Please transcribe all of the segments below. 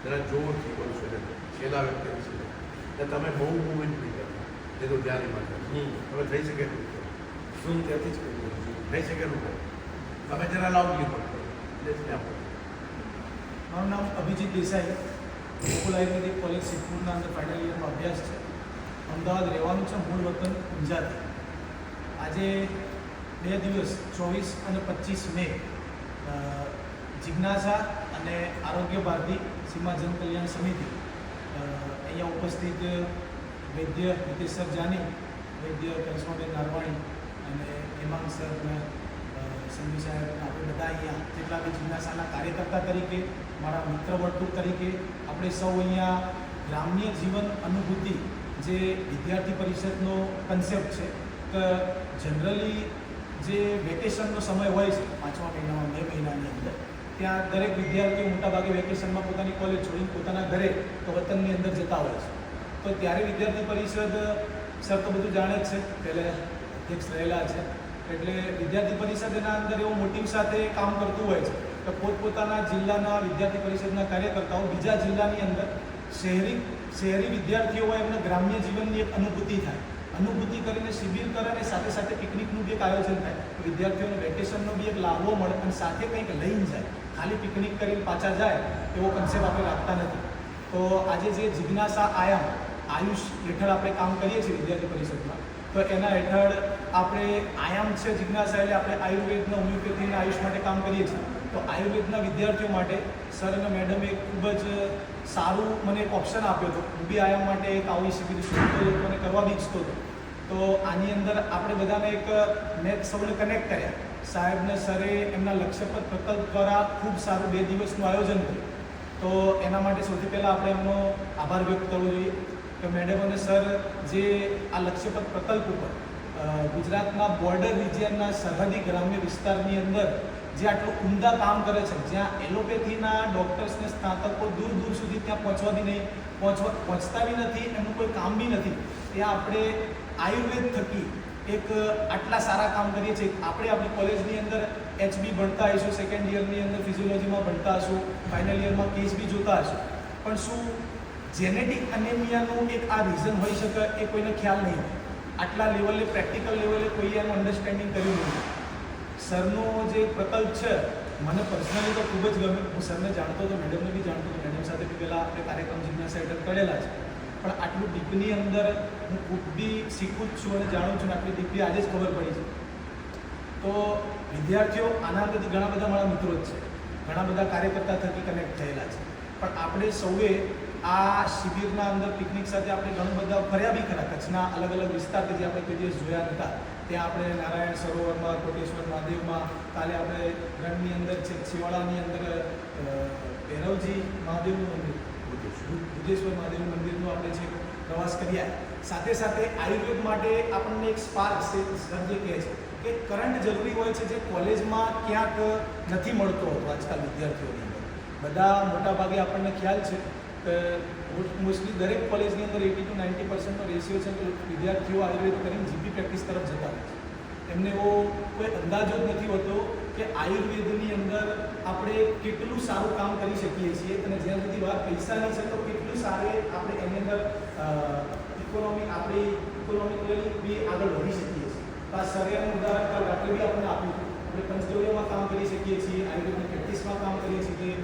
જરા જોરથી બોલશો ને છેલ્લા વ્યક્તિ વિશે એટલે તમે બહુ મૂવમેન્ટ નહીં કરતા એ તો ધ્યાન માટે હવે થઈ શકે શું ત્યાંથી જ કર્યું થઈ શકે તમે જરા લાઉડલી પડતો મારું નામ અભિજીત દેસાઈ, ગોકુલ આયુર્વેદિક કોલેજ સિદ્ધપુરના અંદર ફાઇનલ યરમાં અભ્યાસ છે. અમદાવાદ રહેવાનું છે, મૂળ વતન ઊંઝાથી. આજે 2 દિવસ 24 અને 25 મે જિજ્ઞાસા અને આરોગ્ય ભારતી સીમા જન કલ્યાણ સમિતિ અહીંયા ઉપસ્થિત વૈદ્ય હિતેશ સર જાની, વૈદ્ય કરિશ્માબેન નારવાણી અને હેમાંગ સર અને સંજુ સાહેબ, આપણે બધા અહીંયા જેટલા બી જિજ્ઞાસાના કાર્યકર્તા તરીકે, મારા મિત્ર વર્તુળ તરીકે આપણે સૌ અહીંયા ગ્રામ્ય જીવન અનુભૂતિ જે વિદ્યાર્થી પરિષદનો કન્સેપ્ટ છે કે જનરલી જે વેકેશનનો સમય હોય છે 5મા મહિનામાં, મે મહિનાની અંદર, ત્યાં દરેક વિદ્યાર્થીઓ મોટાભાગે વેકેશનમાં પોતાની કોલેજ છોડીને પોતાના ઘરે તો વતનની અંદર જતા હોય છે. તો ત્યારે વિદ્યાર્થી પરિષદ સર તો બધું જાણે જ છે, પહેલે અધ્યક્ષ રહેલા છે, એટલે વિદ્યાર્થી પરિષદ એના અંદર એવો મોટિવ સાથે કામ કરતું હોય છે કે પોતપોતાના જિલ્લાના વિદ્યાર્થી પરિષદના કાર્યકર્તાઓ બીજા જિલ્લાની અંદર શહેરી વિદ્યાર્થીઓ હોય એમને ગ્રામ્ય જીવનની એક અનુભૂતિ થાય, અનુભૂતિ કરીને શિબિર કરે અને સાથે સાથે પિકનિકનું બી એક આયોજન થાય. વિદ્યાર્થીઓને વેકેશનનો બી એક લાભો મળે અને સાથે કંઈક લઈને જાય, ખાલી પિકનિક કરીને પાછા જાય એવો કન્સેપ્ટ આપણે રાખતા નથી. તો આજે જે જિજ્ઞાસા આયુષ હેઠળ આપણે કામ કરીએ છીએ વિદ્યાર્થી પરિષદમાં, તો એના હેઠળ આપણે આયામ છે જિજ્ઞાસા એટલે આપણે આયુર્વેદના, હોમિયોપેથીના આયુષ માટે કામ કરીએ છીએ. તો આયુર્વેદના વિદ્યાર્થીઓ માટે સર અને મેડમે ખૂબ જ સારું મને એક ઓપ્શન આપ્યો હતો. હું બી આયામ માટે એક આવી શિબિર શોધતો હતો, મને કરવા બી ઈચ્છતો હતો. તો આની અંદર આપણે બધાને એક મેં સૌને કનેક્ટ કર્યા. સાહેબને સરે એમના લક્ષ્યપથ પ્રકલ્પ દ્વારા ખૂબ સારું 2 દિવસનું આયોજન કર્યું. તો એના માટે સૌથી પહેલાં આપણે એમનો આભાર વ્યક્ત કરવો જોઈએ કે મેડમ અને સર જે આ લક્ષ્યપથ પ્રકલ્પ ઉપર ગુજરાતના બોર્ડર રિજિયનના સરહદી ગ્રામ્ય વિસ્તારની અંદર જે આટલું ઉમદા કામ કરે છે, જ્યાં એલોપેથીના ડૉક્ટર્સને સ્નાતકો દૂર દૂર સુધી ત્યાં પહોંચતા બી નથી, એમનું કોઈ કામ બી નથી, ત્યાં આપણે આયુર્વેદ થકી એક આટલા સારા કામ કરીએ છીએ. આપણે આપણી કોલેજની અંદર HB ભણતા હશું, સેકન્ડ યરની અંદર ફિઝિયોલોજીમાં ભણતા હશું, ફાઇનલ યરમાં કેસ બી જોતા હશું, પણ શું જેનેટિક અનેમિયાનું એક આ રીઝન હોઈ શકે એ કોઈને ખ્યાલ નહીં. આટલા લેવલે, પ્રેક્ટિકલ લેવલે કોઈએ એનું અન્ડરસ્ટેન્ડિંગ કર્યું નહીં. સરનો જે પ્રકલ્પ છે મને પર્સનલી તો ખૂબ જ ગમે. હું સરને જાણતો હતો, મેડમને બી જાણતો હતો, મેડમ સાથે બી પહેલાં આપણે કાર્યક્રમ જિજ્ઞાસા હેઠળ કરેલા છે, પણ આટલું ડીપની અંદર હું ખૂબ બી શીખું જ છું અને જાણું છું, અને આટલી ડીપલી આજે જ ખબર પડી છે. તો વિદ્યાર્થીઓ આના અંદરથી ઘણા બધા મારા મિત્રો જ છે, ઘણા બધા કાર્યકર્તા થકી કનેક્ટ થયેલા છે, પણ આપણે સૌએ આ શિબિરના અંદર પિકનિક સાથે આપણે ઘણું બધા ફર્યા બી ખરા. કચ્છના અલગ અલગ વિસ્તાર કે જે આપણે કોઈ દિવસ જોયા નહોતા, ત્યાં આપણે નારાયણ સરોવરમાં, કોટેશ્વર મહાદેવમાં, કાલે આપણે રણની અંદર છે, છેવાડાની અંદર ભૈરવજી મહાદેવનું મંદિર, બુદ્ધેશ્વર મહાદેવ મંદિરનો આપણે છે પ્રવાસ કર્યા. સાથે સાથે આયુર્વેદ માટે આપણને એક સ્પાર્ક છે, સર જે કહે છે કે કરંટ જરૂરી હોય છે, જે કોલેજમાં ક્યાંક નથી મળતો હતો આજકાલ વિદ્યાર્થીઓની અંદર. બધા મોટાભાગે આપણને ખ્યાલ છે કે મોસ્ટલી દરેક કોલેજની અંદર 80 to 90% રેશિયો છે કે વિદ્યાર્થીઓ આયુર્વેદ કરીને જીપી પ્રેક્ટિસ તરફ જતા હોય છે. એમને એવો કોઈ અંદાજો જ નથી હોતો કે આયુર્વેદની અંદર આપણે કેટલું સારું કામ કરી શકીએ છીએ, અને જ્યાં સુધી વાત પૈસાની છે તો કેટલું સારું આપણે એની અંદર ઇકોનોમિકલી બી આગળ વધી શકીએ છીએ. તો આ સરે એનું ઉદાહરણ કાલ રાત્રે બી આપણને આપ્યું. આપણે પંચગવ્યમાં કામ કરી શકીએ છીએ, આયુર્વેદની પ્રેક્ટિસમાં કામ કરીએ છીએ,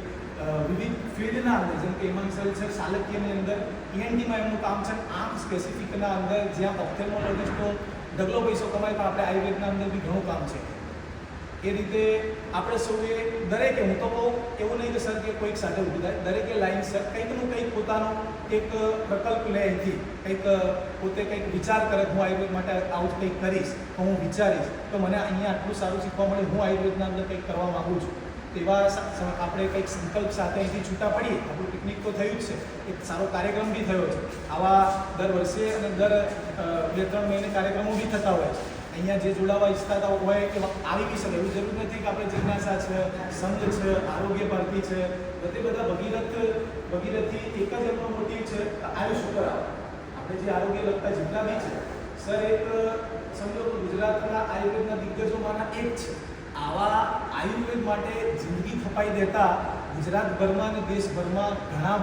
વિવિધ ફિલ્ડના અંદર, જેમ કે હેમાંગ સર ચાલક્યની અંદર ENTમાં એમનું કામ છે, આંખ સ્પેસિફિકના અંદર જ્યાં ઓપ્થેલ્મોલોજીસ્ટનો ઢગલો પૈસો કમાય, પણ આપણે આયુર્વેદના અંદર બી ઘણું કામ છે. એ રીતે આપણે સૌએ દરેકે, હું તો કહું એવું નહીં કે સર કે કોઈક સાથે ઊભું થાય, દરેકે લાઈન સર કંઈકનું કંઈક પોતાનો એક પ્રકલ્પ લે, અહીંથી કંઈક પોતે કંઈક વિચાર કરે, હું આયુર્વેદ માટે આવું કંઈક કરીશ, તો હું વિચારીશ તો મને અહીંયા આટલું સારું શીખવા મળે, હું આયુર્વેદના અંદર કંઈક કરવા માગું છું. તેવા આપણે કંઈક સંકલ્પ સાથે અહીંથી છૂટા પડીએ. આપણું પિકનિક તો થયું જ છે, એક સારો કાર્યક્રમ બી થયો છે. આવા દર વર્ષે અને દર 2-3 મહિને કાર્યક્રમો બી થતા હોય છે. અહીંયા જે જોડાવા ઈચ્છતા હોય કે આવી બી શકે, એવું જરૂર નથી કે આપણે જિજ્ઞાસા છે, સંઘ છે, આરોગ્ય ભારતી છે, બધા ભગીરથી એક જ એમનો મોટિવ છે આયુષ ઉપર આવે. આપણે જે આરોગ્ય લગતા જેટલા બી છે, સર એક સમજો ગુજરાતના આયુર્વેદના દિગ્ગજોમાંના એક છે. આવા આયુર્વેદ માટે જિંદગી ખપાઈ દેતા ગુજરાતભરમાં અને દેશભરમાં ઘણા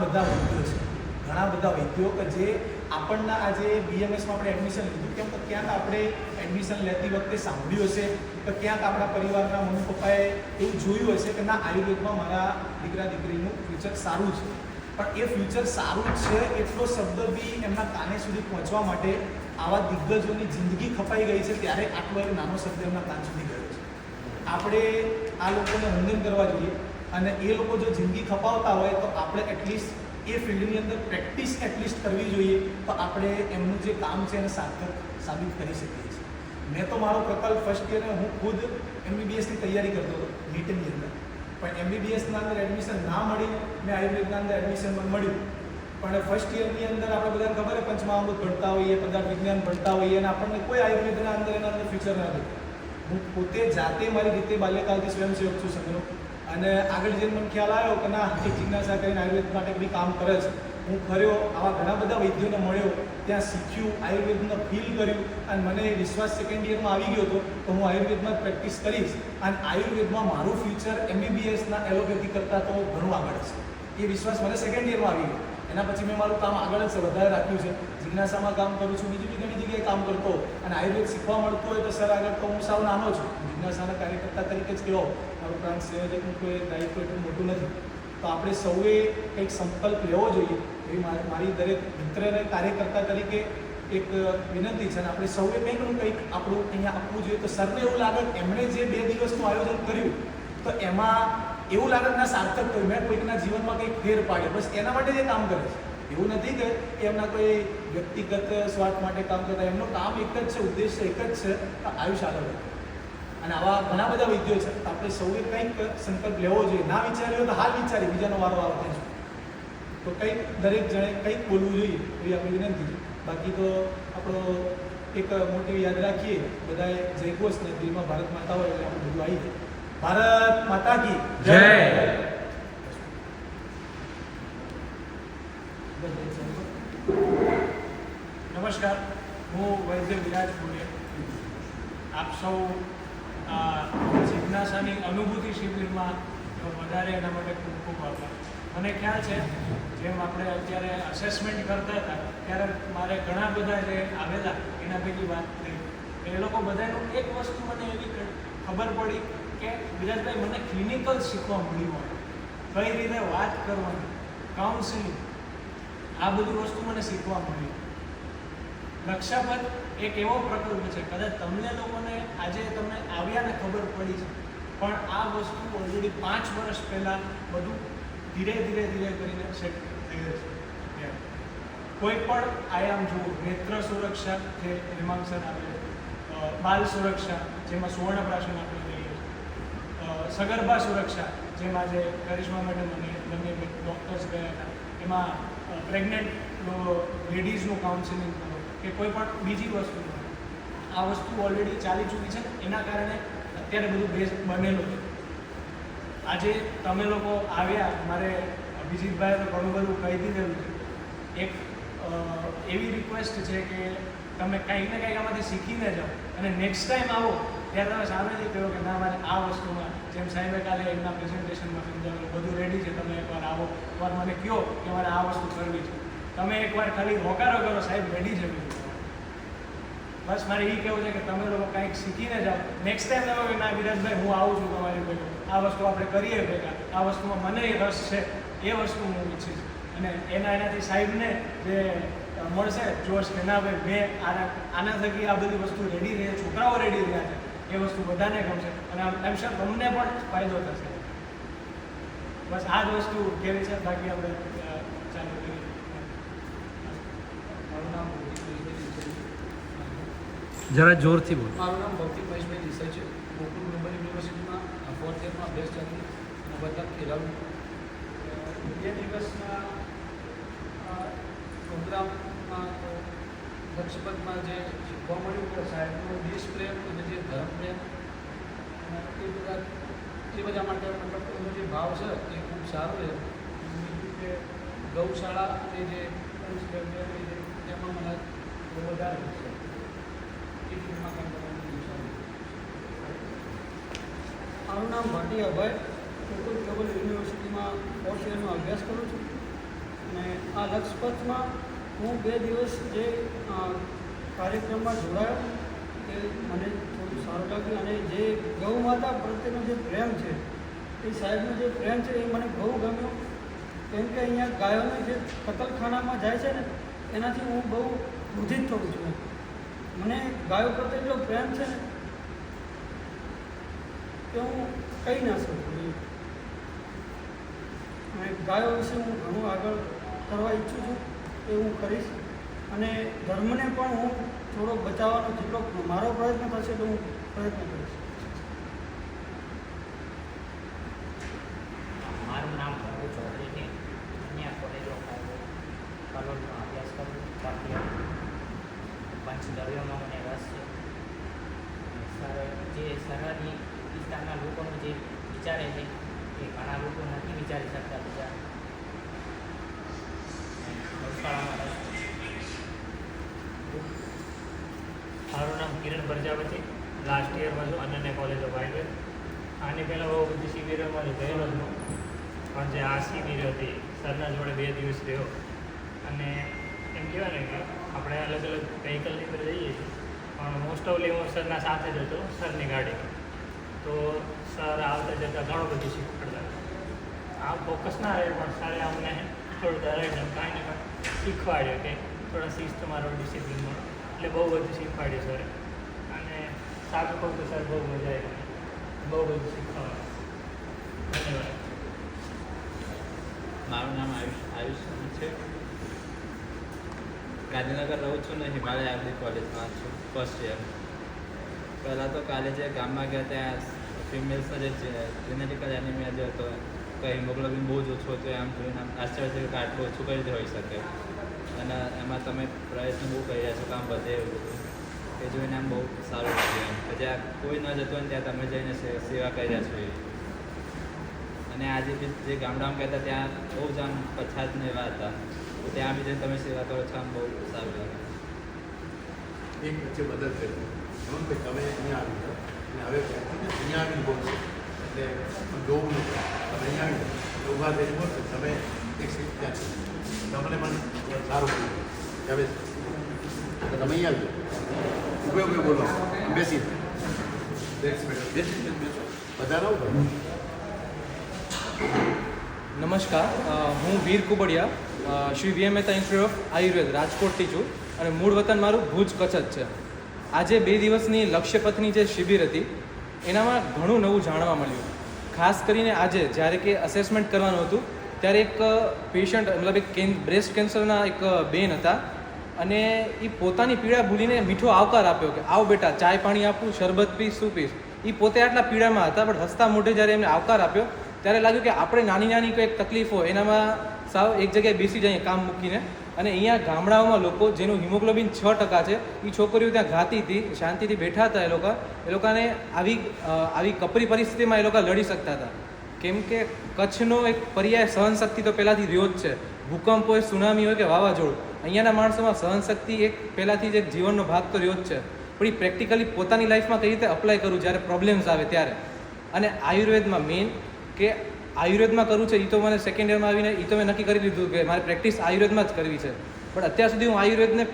બધા વૈદ્યો કે જે આપણના આજે BMSમાં આપણે એડમિશન લીધું, કેમ કે ક્યાંક આપણે એડમિશન લેતી વખતે સાંભળ્યું હશે કે ક્યાંક આપણા પરિવારના મમ્મી પપ્પાએ એવું જોયું હશે કે ના આયુર્વેદમાં મારા દીકરા દીકરીનું ફ્યુચર સારું છે, પણ એ ફ્યુચર સારું છે એટલો શબ્દ બી એમના કાને સુધી પહોંચવા માટે આવા દિગ્ગજોની જિંદગી ખપાઈ ગઈ છે, ત્યારે આટલો એક નાનો શબ્દ એમના કાન સુધી ગયો છે. આપણે આ લોકોને વંદન કરવા જોઈએ, અને એ લોકો જો જિંદગી ખપાવતા હોય તો આપણે એટલીસ્ટ એ ફિલ્ડની અંદર પ્રેક્ટિસ એટલીસ્ટ કરવી જોઈએ, તો આપણે એમનું જે કામ છે એને સાબિત કરી શકીએ છીએ. મેં તો મારો પ્રકલ્પ ફર્સ્ટ યર હું ખુદ MBBSની તૈયારી કરતો હતો નીટની અંદર, પણ MBBSના અંદર એડમિશન ના મળી, મેં આયુર્વેદના અંદર એડમિશન મળ્યું. પણ ફર્સ્ટ યરની અંદર આપણે બધાને ખબર છે પંચમહાભૂત ભણતા હોઈએ, પદાર્થ વિજ્ઞાન ભણતા હોઈએ, અને આપણને કોઈ આયુર્વેદના અંદર એના અંદર ફ્યુચર ના હતું. હું પોતે જાતે મારી રીતે બાલ્યકાલથી સ્વયંસેવક છું સમજો, અને આગળ જઈને મને ખ્યાલ આવ્યો કે ના એક જિજ્ઞાસા કરીને આયુર્વેદ માટે બી કામ કરે છે. હું ફર્યો, આવા ઘણા બધા વૈદ્યોને મળ્યો, ત્યાં શીખ્યું, આયુર્વેદને ફીલ કર્યું, અને મને વિશ્વાસ સેકન્ડ યરમાં આવી ગયો હતો તો હું આયુર્વેદમાં પ્રેક્ટિસ કરીશ, અને આયુર્વેદમાં મારું ફ્યુચર MBBSના એલોપેથી કરતાં તો ઘણું આગળ છે. એ વિશ્વાસ મને સેકન્ડ યરમાં આવી ગયો. એના પછી મેં મારું કામ આગળ જ વધારે રાખ્યું છે. જિજ્ઞાસામાં કામ કરું છું, બીજી બી ઘણી જગ્યાએ કામ કરતો, અને આયુર્વેદ શીખવા મળતું હોય તો સર આગળ તો હું સાવ નાનો છું, જિજ્ઞાસાના કાર્યકર્તા તરીકે જ કહેવો, મારું પ્રાંત સંયોજકનું કોઈ દાયિત્વ એટલું મોટું નથી. તો આપણે સૌએ કંઈક સંકલ્પ લેવો જોઈએ એવી મારી દરેક મિત્રને કાર્યકર્તા તરીકે એક વિનંતી છે. અને આપણે સૌએ કંઈક આપણું અહીંયા આપવું જોઈએ. તો સરને એવું લાગે એમણે જે 2 દિવસનું આયોજન કર્યું તો એમાં એવું લાગે ના સાર્થક થયું, મેં કોઈકના જીવનમાં કંઈક ફેર પાડ્યો, બસ એના માટે જ એ કામ કરે છે. એવું નથી કે એમના કોઈ વ્યક્તિગત સ્વાર્થ માટે કામ કરતા, એમનું કામ એક જ છે, ઉદ્દેશ્ય એક જ છે કે આયુષ્ય આગળ વધે. અને આવા ઘણા બધા વૈદ્યો છે, તો આપણે સૌએ કંઈક સંકલ્પ લેવો જોઈએ. ના વિચાર્યો તો હાલ વિચારી, બીજાનો વારો આવે છે. તો કંઈક દરેક જણે કંઈક બોલવું જોઈએ એવી આપણી વિનંતી છે. બાકી તો આપણો એક મોટી યાદ રાખીએ બધાએ જયઘોષ ને દિલમાં ભારત માતા હોય એટલે આપણે બધું આવી જાય. ભારત માતા કી જય. નમસ્કાર, હું વૈદ્ય વિરાજ પુણે. આપ સૌ જિજ્ઞાસાની અનુભૂતિ શિબિરમાં વધારે એના માટે ખૂબ ખૂબ આભાર. મને ખ્યાલ છે જેમ આપણે અત્યારે અસેસમેન્ટ કરતા હતા ત્યારે મારે ઘણા બધા જે આવેલા એના ભેગી વાત થઈ, એ લોકો બધાનું એક વસ્તુ મને એવી ખબર પડી કે વિરાજભાઈ મને ક્લિનિકલ શીખવા મળ્યું હોય, કઈ રીતે વાત કરવાની, કાઉન્સિલિંગ, આ બધી વસ્તુ મને શીખવા મળી. રક્ષાપથ એક એવો પ્રકલ્પ છે, કદાચ તમને લોકોને આજે તમને આવ્યાને ખબર પડી છે, પણ આ વસ્તુ ઓલરેડી 5 વર્ષ પહેલાં બધું ધીરે કરીને સેટ થઈ છે. કોઈ પણ આયામ જુઓ, નેત્ર સુરક્ષા જે હેમાંગસર આપે, બાલ સુરક્ષા જેમાં સુવર્ણપ્રાશન આપણે કહીએ, સગર્ભા સુરક્ષા જેમાં જે કરિશ્મા મેડમ અને બંને ડૉક્ટર્સ ગયા હતા, એમાં પ્રેગ્નન્ટ લેડીઝનું કાઉન્સિલિંગ કરો કે કોઈ પણ બીજી વસ્તુ, આ વસ્તુ ઓલરેડી ચાલી ચૂકી છે. એના કારણે અત્યારે બધું બેઝ બનેલું છે. આજે તમે લોકો આવ્યા, મારે અભિજીતભાઈએ તો ઘણું બધું કહી દીધેલું છે. એક એવી રિક્વેસ્ટ છે કે તમે કંઈક ને કંઈક આમાંથી શીખીને જાઓ, અને નેક્સ્ટ ટાઈમ આવો ત્યારે તમે સામેથી કહો કે ના મારે આ વસ્તુમાં, જેમ સાહેબે કાલે એમના પ્રેઝન્ટેશનમાં સમજાવેલું બધું રેડી છે, તમે એકવાર આવો, એકવાર મને કહો કે મારે આ વસ્તુ કરવી છે, તમે એકવાર ખાલી હોકારો કરો સાહેબ રેડી છે. બસ મારે એ કહેવું છે કે તમે લોકો કંઈક શીખીને જાઓ. નેક્સ્ટ ટાઈમ તમે કે ના વિરાજભાઈ હું આવું છું તમારી ભેગું, આ વસ્તુ આપણે કરીએ ભેગા, આ વસ્તુમાં મને રસ છે, એ વસ્તુ હું ઈચ્છીશ. અને એનાથી સાહેબને જે મળશે જોશ કે ના ભાઈ મેં આના થકી આ બધી વસ્તુ રેડી રહે, છોકરાઓ રેડી રહ્યા છે, એ વસ્તુ બધાને ગમશે, અને એમ છે તમને પણ ફાયદો થશે. બસ આ જ વસ્તુ કેવી છે. બાકી આપણે ચાલુ કરીએ. મારું નામ જરા જોરથી બોલો. મારું નામ ભૌતિક મહેશભાઈ દેસાઈ છે. ગોકુલ ગ્લોબલ યુનિવર્સિટીમાં 4th યરમાં અભ્યાસ ચાલુ છે અને બધા ખેલાડું 2 દિવસના પ્રોગ્રામમાં લક્ષપતમાં જે શીખવા મળ્યું કે સાહેબનો દેશ પ્રેમ અને જે ધર્મ પ્રેમ અને એ બધા માટે મતલબ એનો જે ભાવ છે એ ખૂબ સારો છે. બીજું કે ગૌશાળા અને જે એમાં મને બહુ વધારે છે. મારું નામ ભાટી અભય, કોઈ ગ્લોબલ યુનિવર્સિટીમાં 4th યરમાં અભ્યાસ કરું છું અને આ લક્ષપથમાં હું 2 દિવસ જે કાર્યક્રમમાં જોડાયો એ મને થોડું સારું લાગ્યું અને જે ગૌ માતા પ્રત્યેનો જે પ્રેમ છે એ સાહેબનો જે પ્રેમ છે એ મને બહુ ગમ્યો કેમ કે અહીંયા ગાયોને જે કતલખાનામાં જાય છે ને એનાથી હું બહુ ક્રોધિત થઉં છું. મને ગાયો પ્રત્યે એટલો પ્રેમ છે ને કે હું કહી ના શકું. અને ગાયો વિશે હું ઘણું આગળ કરવા ઈચ્છું છું એ હું કરીશ અને ધર્મને પણ હું થોડો બચાવવાનો જેટલો મારો પ્રયત્ન થશે તો હું પ્રયત્ન કરીશ. મારું નામ પ્રભુ ચૌધરી છે. અહીંયા કોલેજ ઓફ કલોલમાં અભ્યાસ કરું છું. પંચગવ્યમાં મને રસ છે. જે સરહદી વિસ્તારના લોકોનું જે વિચારે છે એ ઘણા લોકો નથી વિચારી શકતા બીજા ગૌશાળામાં રસ છે. મારું નામ કિરણ પ્રજાપતિ, લાસ્ટ યરમાં છું અનન્ય કોલેજ ઓફ આયુર્વેદ. આની પહેલાં બહુ બધી શિબિરોમાં ગયેલો છું, પણ જે આ શિબિર હતી સરના જોડે 2 દિવસ રહ્યો અને એમ કહેવાય ને કે આપણે અલગ અલગ વ્હીકલની અંદર જઈએ છીએ પણ મોસ્ટ ઓફલી હું સરના સાથે જ હતો, સરની ગાડીમાં. તો સર આવતા જતાં ઘણું બધું શીખવાડતા. આમ ફોકસ ના રહે પણ સરે અમને થોડું દરેક કાંઈ ને કાંઈ શીખવાડ્યું કે થોડા શિસ્તમાં રહો, ડિસિપ્લિનમાં. એટલે બહુ બધું શીખવાડ્યું સરે અને સાચું કહું તો સર બહુ મજા આવી, બહુ બધું શીખવાનું. ધન્યવાદ. મારું નામ આયુષ છે. ગાંધીનગર રહું છું ને હિમાલય આયુર્વેદિક કોલેજમાં છું, ફર્સ્ટ યર. પહેલાં તો કાલે જે ગામમાં ગયા ત્યાં ફિમેલ્સનો જે જેનેટિકલ એનિમિયા જે હતો તો હિમોગ્લોબિન બહુ જ ઓછો હતો. આમ જોઈને આમ આશ્ચર્ય થયું કે આટલું ઓછું કઈ રીતે હોઈ શકે અને એમાં તમે પ્રયત્ન બહુ કરી રહ્યા છો કામ વધે એવું બધું એ જોઈને આમ બહુ સારું લાગ્યું એમ કે જ્યાં કોઈ ન જતું ને ત્યાં તમે જઈને સેવા કરી રહ્યા છો એ. અને આજે બી જે ગામડામાં ગયા હતા ત્યાં બહુ જ આમ પછાત ને એવા હતા તો ત્યાં બી જઈને તમે સેવા કરો છો આમ બહુ સારું લાગે. એક વચ્ચે બદલ છે એમ કે તમે અહીંયા આવી જાઓ અને હવે ત્યાંથી અહીંયા આવીને બોલશો એટલે જોવું નથી. તમે અહીંયા આવી જાઓ ઊભા થઈને બોલશો તમે એક સીટ ત્યાં તમને મને સારું બોલ્યું હવે તો તમે અહીંયા આવી જાઓ ઊભે ઊભે બોલો બેસી બેસી બેસો બધા રહો. નમસ્કાર, હું વીર કુબડિયા શ્રી વી મહેતા ઇન્સ્ટિટ્યૂટ ઓફ આયુર્વેદ રાજકોટથી છું અને મૂળ વતન મારું ભુજ કચ્છ જ છે. આજે 2 દિવસની લક્ષ્યપથની જે શિબિર હતી એનામાં ઘણું નવું જાણવા મળ્યું. ખાસ કરીને આજે જ્યારે કે અસેસમેન્ટ કરવાનું હતું ત્યારે એક પેશન્ટ મતલબ એક બ્રેસ્ટ કેન્સરના એક બેન હતા અને એ પોતાની પીડા ભૂલીને મીઠો આવકાર આપ્યો કે આવ બેટા ચાય પાણી આપું, શરબત પીશ, શું પીશ. એ પોતે આટલા પીડામાં હતા પણ હસતા મોઢે જ્યારે એમને આવકાર આપ્યો ત્યારે લાગ્યું કે આપણે નાની નાની કંઈક તકલીફ હોય એનામાં સાવ એક જગ્યાએ બેસી જઈએ કામ મૂકીને. અને અહીંયા ગામડાઓમાં લોકો જેનું હિમોગ્લોબિન 6% છે એ છોકરીઓ ત્યાં ગાતી હતી, શાંતિથી બેઠા હતા. એ લોકોને આવી કપરી પરિસ્થિતિમાં એ લોકો લડી શકતા હતા કેમ કે કચ્છનો એક પર્યાય સહનશક્તિ તો પહેલાંથી રહ્યો જ છે. ભૂકંપ હોય, સુનામી હોય કે વાવાઝોડું, અહીંયાના માણસોમાં સહનશક્તિ એક પહેલાંથી જ એક જીવનનો ભાગ તો રહ્યો જ છે. પણ એ પ્રેક્ટિકલી પોતાની લાઈફમાં કઈ રીતે અપ્લાય કરું જ્યારે પ્રોબ્લેમ્સ આવે ત્યારે. અને આયુર્વેદમાં મેઇન કે આયુર્વેદમાં કરવું છે એ તો મને સેકન્ડ યરમાં આવીને એ તો મેં નક્કી કરી લીધું કે મારે પ્રેક્ટિસ આયુર્વેદમાં જ કરવી છે. પણ અત્યાર સુધી હું આયુર્વેદને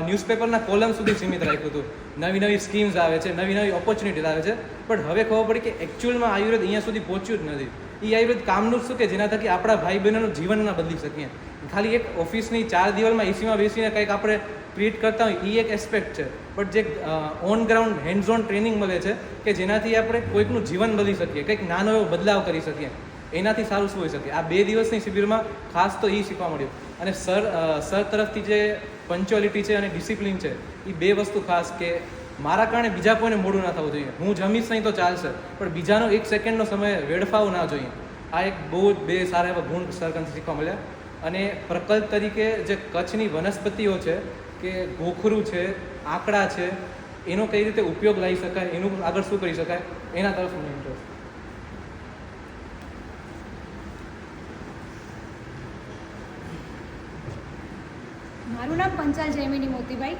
ન્યૂઝપેપરના કોલમ સુધી સીમિત રાખ્યું હતું. નવી નવી સ્કીમ્સ આવે છે, નવી નવી ઓપોર્ચ્યુનિટીઝ આવે છે, પણ હવે ખબર પડી કે એકચ્યુઅલમાં આયુર્વેદ અહીંયા સુધી પહોંચ્યું જ નથી. એ આયુર્વેદ કામનું શું કે જેના થકી આપણા ભાઈ બહેનોનું જીવન ના બદલી શકીએ. ખાલી એક ઓફિસની 4 દિવાલમાં એસીમાં બેસીને કંઈક આપણે ટ્રીટ કરતા હોય એ એક એસ્પેક્ટ છે, બટ જે on ground hands on training મળે છે કે જેનાથી આપણે કોઈકનું જીવન બદલી શકીએ, કંઈક નાનો એવો બદલાવ કરી શકીએ, એનાથી સારું શું હોઈ શકે. આ 2 દિવસની શિબિરમાં ખાસ તો એ શીખવા મળ્યું. અને સર તરફથી જે પંચ્યુઅલિટી છે અને ડિસિપ્લિન છે એ 2 વસ્તુ ખાસ કે મારા કારણે બીજા કોઈને મોડું ના થવું જોઈએ. હું જમીશ નહીં તો ચાલશે પણ બીજાનો 1 સેકન્ડનો સમય વેડફાવો ના જોઈએ. આ એક બહુ જ 2 સારા એવા ગુણ સર કંઈ શીખવા મળ્યા. અને પ્રકલ્પ તરીકે જે કચ્છની વનસ્પતિઓ છે કે ગોખરું છે, આંકડા છે, એનો કઈ રીતે ઉપયોગ લઈ શકાય, એનું આગળ શું કરી શકાય એના તરફ મને ઇન્ટરેસ્ટ. મારું નામ પંચાલ જયમિની મોતીભાઈ,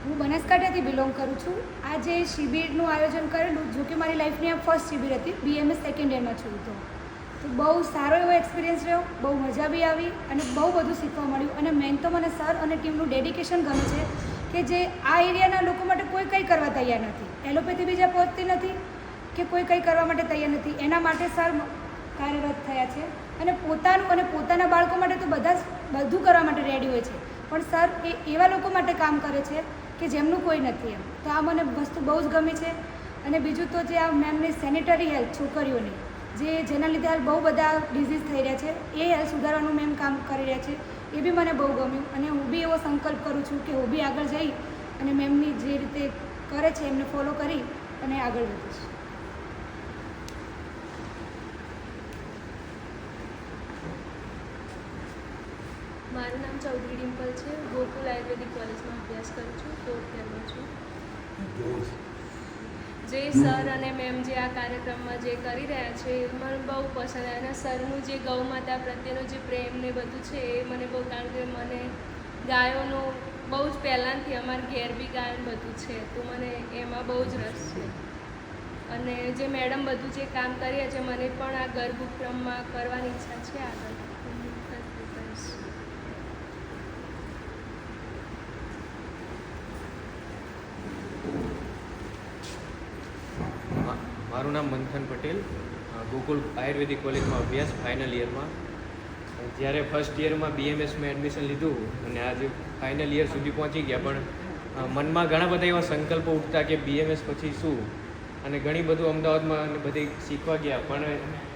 હું બનાસકાંઠાથી બિલોંગ કરું છું. આ જે શિબિરનું આયોજન કરેલું, જો કે મારી લાઈફની આ ફર્સ્ટ શિબિર હતી, BMS સેકન્ડ યરમાં છું તો તો બહુ સારો એવો એક્સપિરિયન્સ રહ્યો, બહુ મજા બી આવી અને બહુ બધું શીખવા મળ્યું. અને મેઇન તો મને સર અને ટીમનું ડેડિકેશન ગમે છે કે જે આ એરિયાના લોકો માટે કોઈ કંઈ કરવા તૈયાર નથી, એલોપેથી બીજા પહોંચતી નથી કે કોઈ કંઈ કરવા માટે તૈયાર નથી. એના માટે સર કાર્યરત થયા છે અને પોતાનું અને પોતાના બાળકો માટે તો બધા જ બધું કરવા માટે રેડી હોય છે, પણ સર એ એવા લોકો માટે કામ કરે છે કે જેમનું કોઈ નથી એમ. તો આ મને વસ્તુ બહુ જ ગમી છે. અને બીજું તો જે આ મેમની સેનિટરી હેલ્થ છોકરીઓની જેના લીધે હાલ બહુ બધા ડિઝીઝ થઈ રહ્યા છે, એ હેલ્થ સુધારવાનું મેમ કામ કરી રહ્યા છે, એ બી મને બહુ ગમ્યું. અને હું બી એવો સંકલ્પ કરું છું કે હું બી આગળ જઈ અને મેમની જે રીતે કરે છે એમને ફોલો કરી અને આગળ વધીશ. મારું નામ ચૌધરી ડિમ્પલ છે. ગોકુલ આયુર્વેદિક કોલેજમાં અભ્યાસ કરું છું, 4th યરમાં છું. જે સર અને મેમ જે આ કાર્યક્રમમાં જે કરી રહ્યા છે એ મને બહુ પસંદ આવે. અને સરનું જે ગૌ માતા પ્રત્યેનો જે પ્રેમ ને બધું છે એ મને બહુ, કારણ કે મને ગાયોનું બહુ જ પહેલાંથી અમારા ઘેર બી ગાય બધું છે, તો મને એમાં બહુ જ રસ છે. અને જે મેડમ બધું જે કામ કરીએ છે, મને પણ આ ગર્ભ ઉપક્રમમાં કરવાની ઈચ્છા છે આગળ. મારું નામ મંથન પટેલ, ગોકુલ આયુર્વેદિક કોલેજમાં અભ્યાસ, ફાઇનલ યરમાં. જ્યારે ફર્સ્ટ યરમાં BMSમાં એડમિશન લીધું અને આજે ફાઇનલ યર સુધી પહોંચી ગયા, પણ મનમાં ઘણા બધા એવા સંકલ્પો ઉઠતા કે BMS પછી શું, અને ઘણી બધું અમદાવાદમાં અને બધી શીખવા ગયા, પણ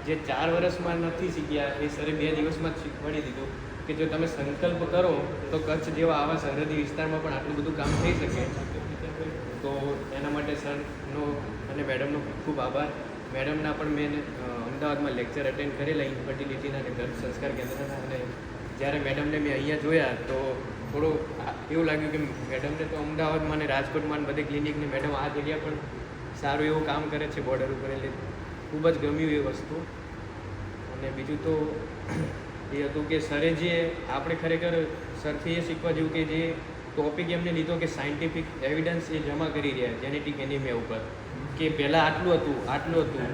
જે 4 વર્ષમાં નથી શીખ્યા એ સરે 2 દિવસમાં જ શીખવાડી દીધું કે જો તમે સંકલ્પ કરો તો કચ્છ જેવા આવા સરહદી વિસ્તારમાં પણ આટલું બધું કામ થઈ શકે. તો એના માટે સરનો અને મેડમનો ખૂબ ખૂબ આભાર. મેડમના પણ મેં અમદાવાદમાં લેક્ચર અટેન્ડ કરેલા ઇન્ફર્ટિલિટીના અને ગર્ભ સંસ્કાર કેન્દ્રના, અને જ્યારે મેડમને મેં અહીંયા જોયા તો થોડું એવું લાગ્યું કે મેડમને તો અમદાવાદમાં અને રાજકોટમાં બધે ક્લિનિકની મેડમ આ જગ્યા પણ સારું એવું કામ કરે છે બોર્ડર ઉપર, એટલે ખૂબ જ ગમ્યું એ વસ્તુ. અને બીજું તો એ હતું કે સરે જે આપણે ખરેખર સરથી એ શીખવા જેવું કે જે ટોપિક એમને લીધો કે સાયન્ટિફિક એવિડન્સ એ જમા કરી રહ્યા જેનેટિક એનિમિયા ઉપર, કે પહેલાં આટલું હતું,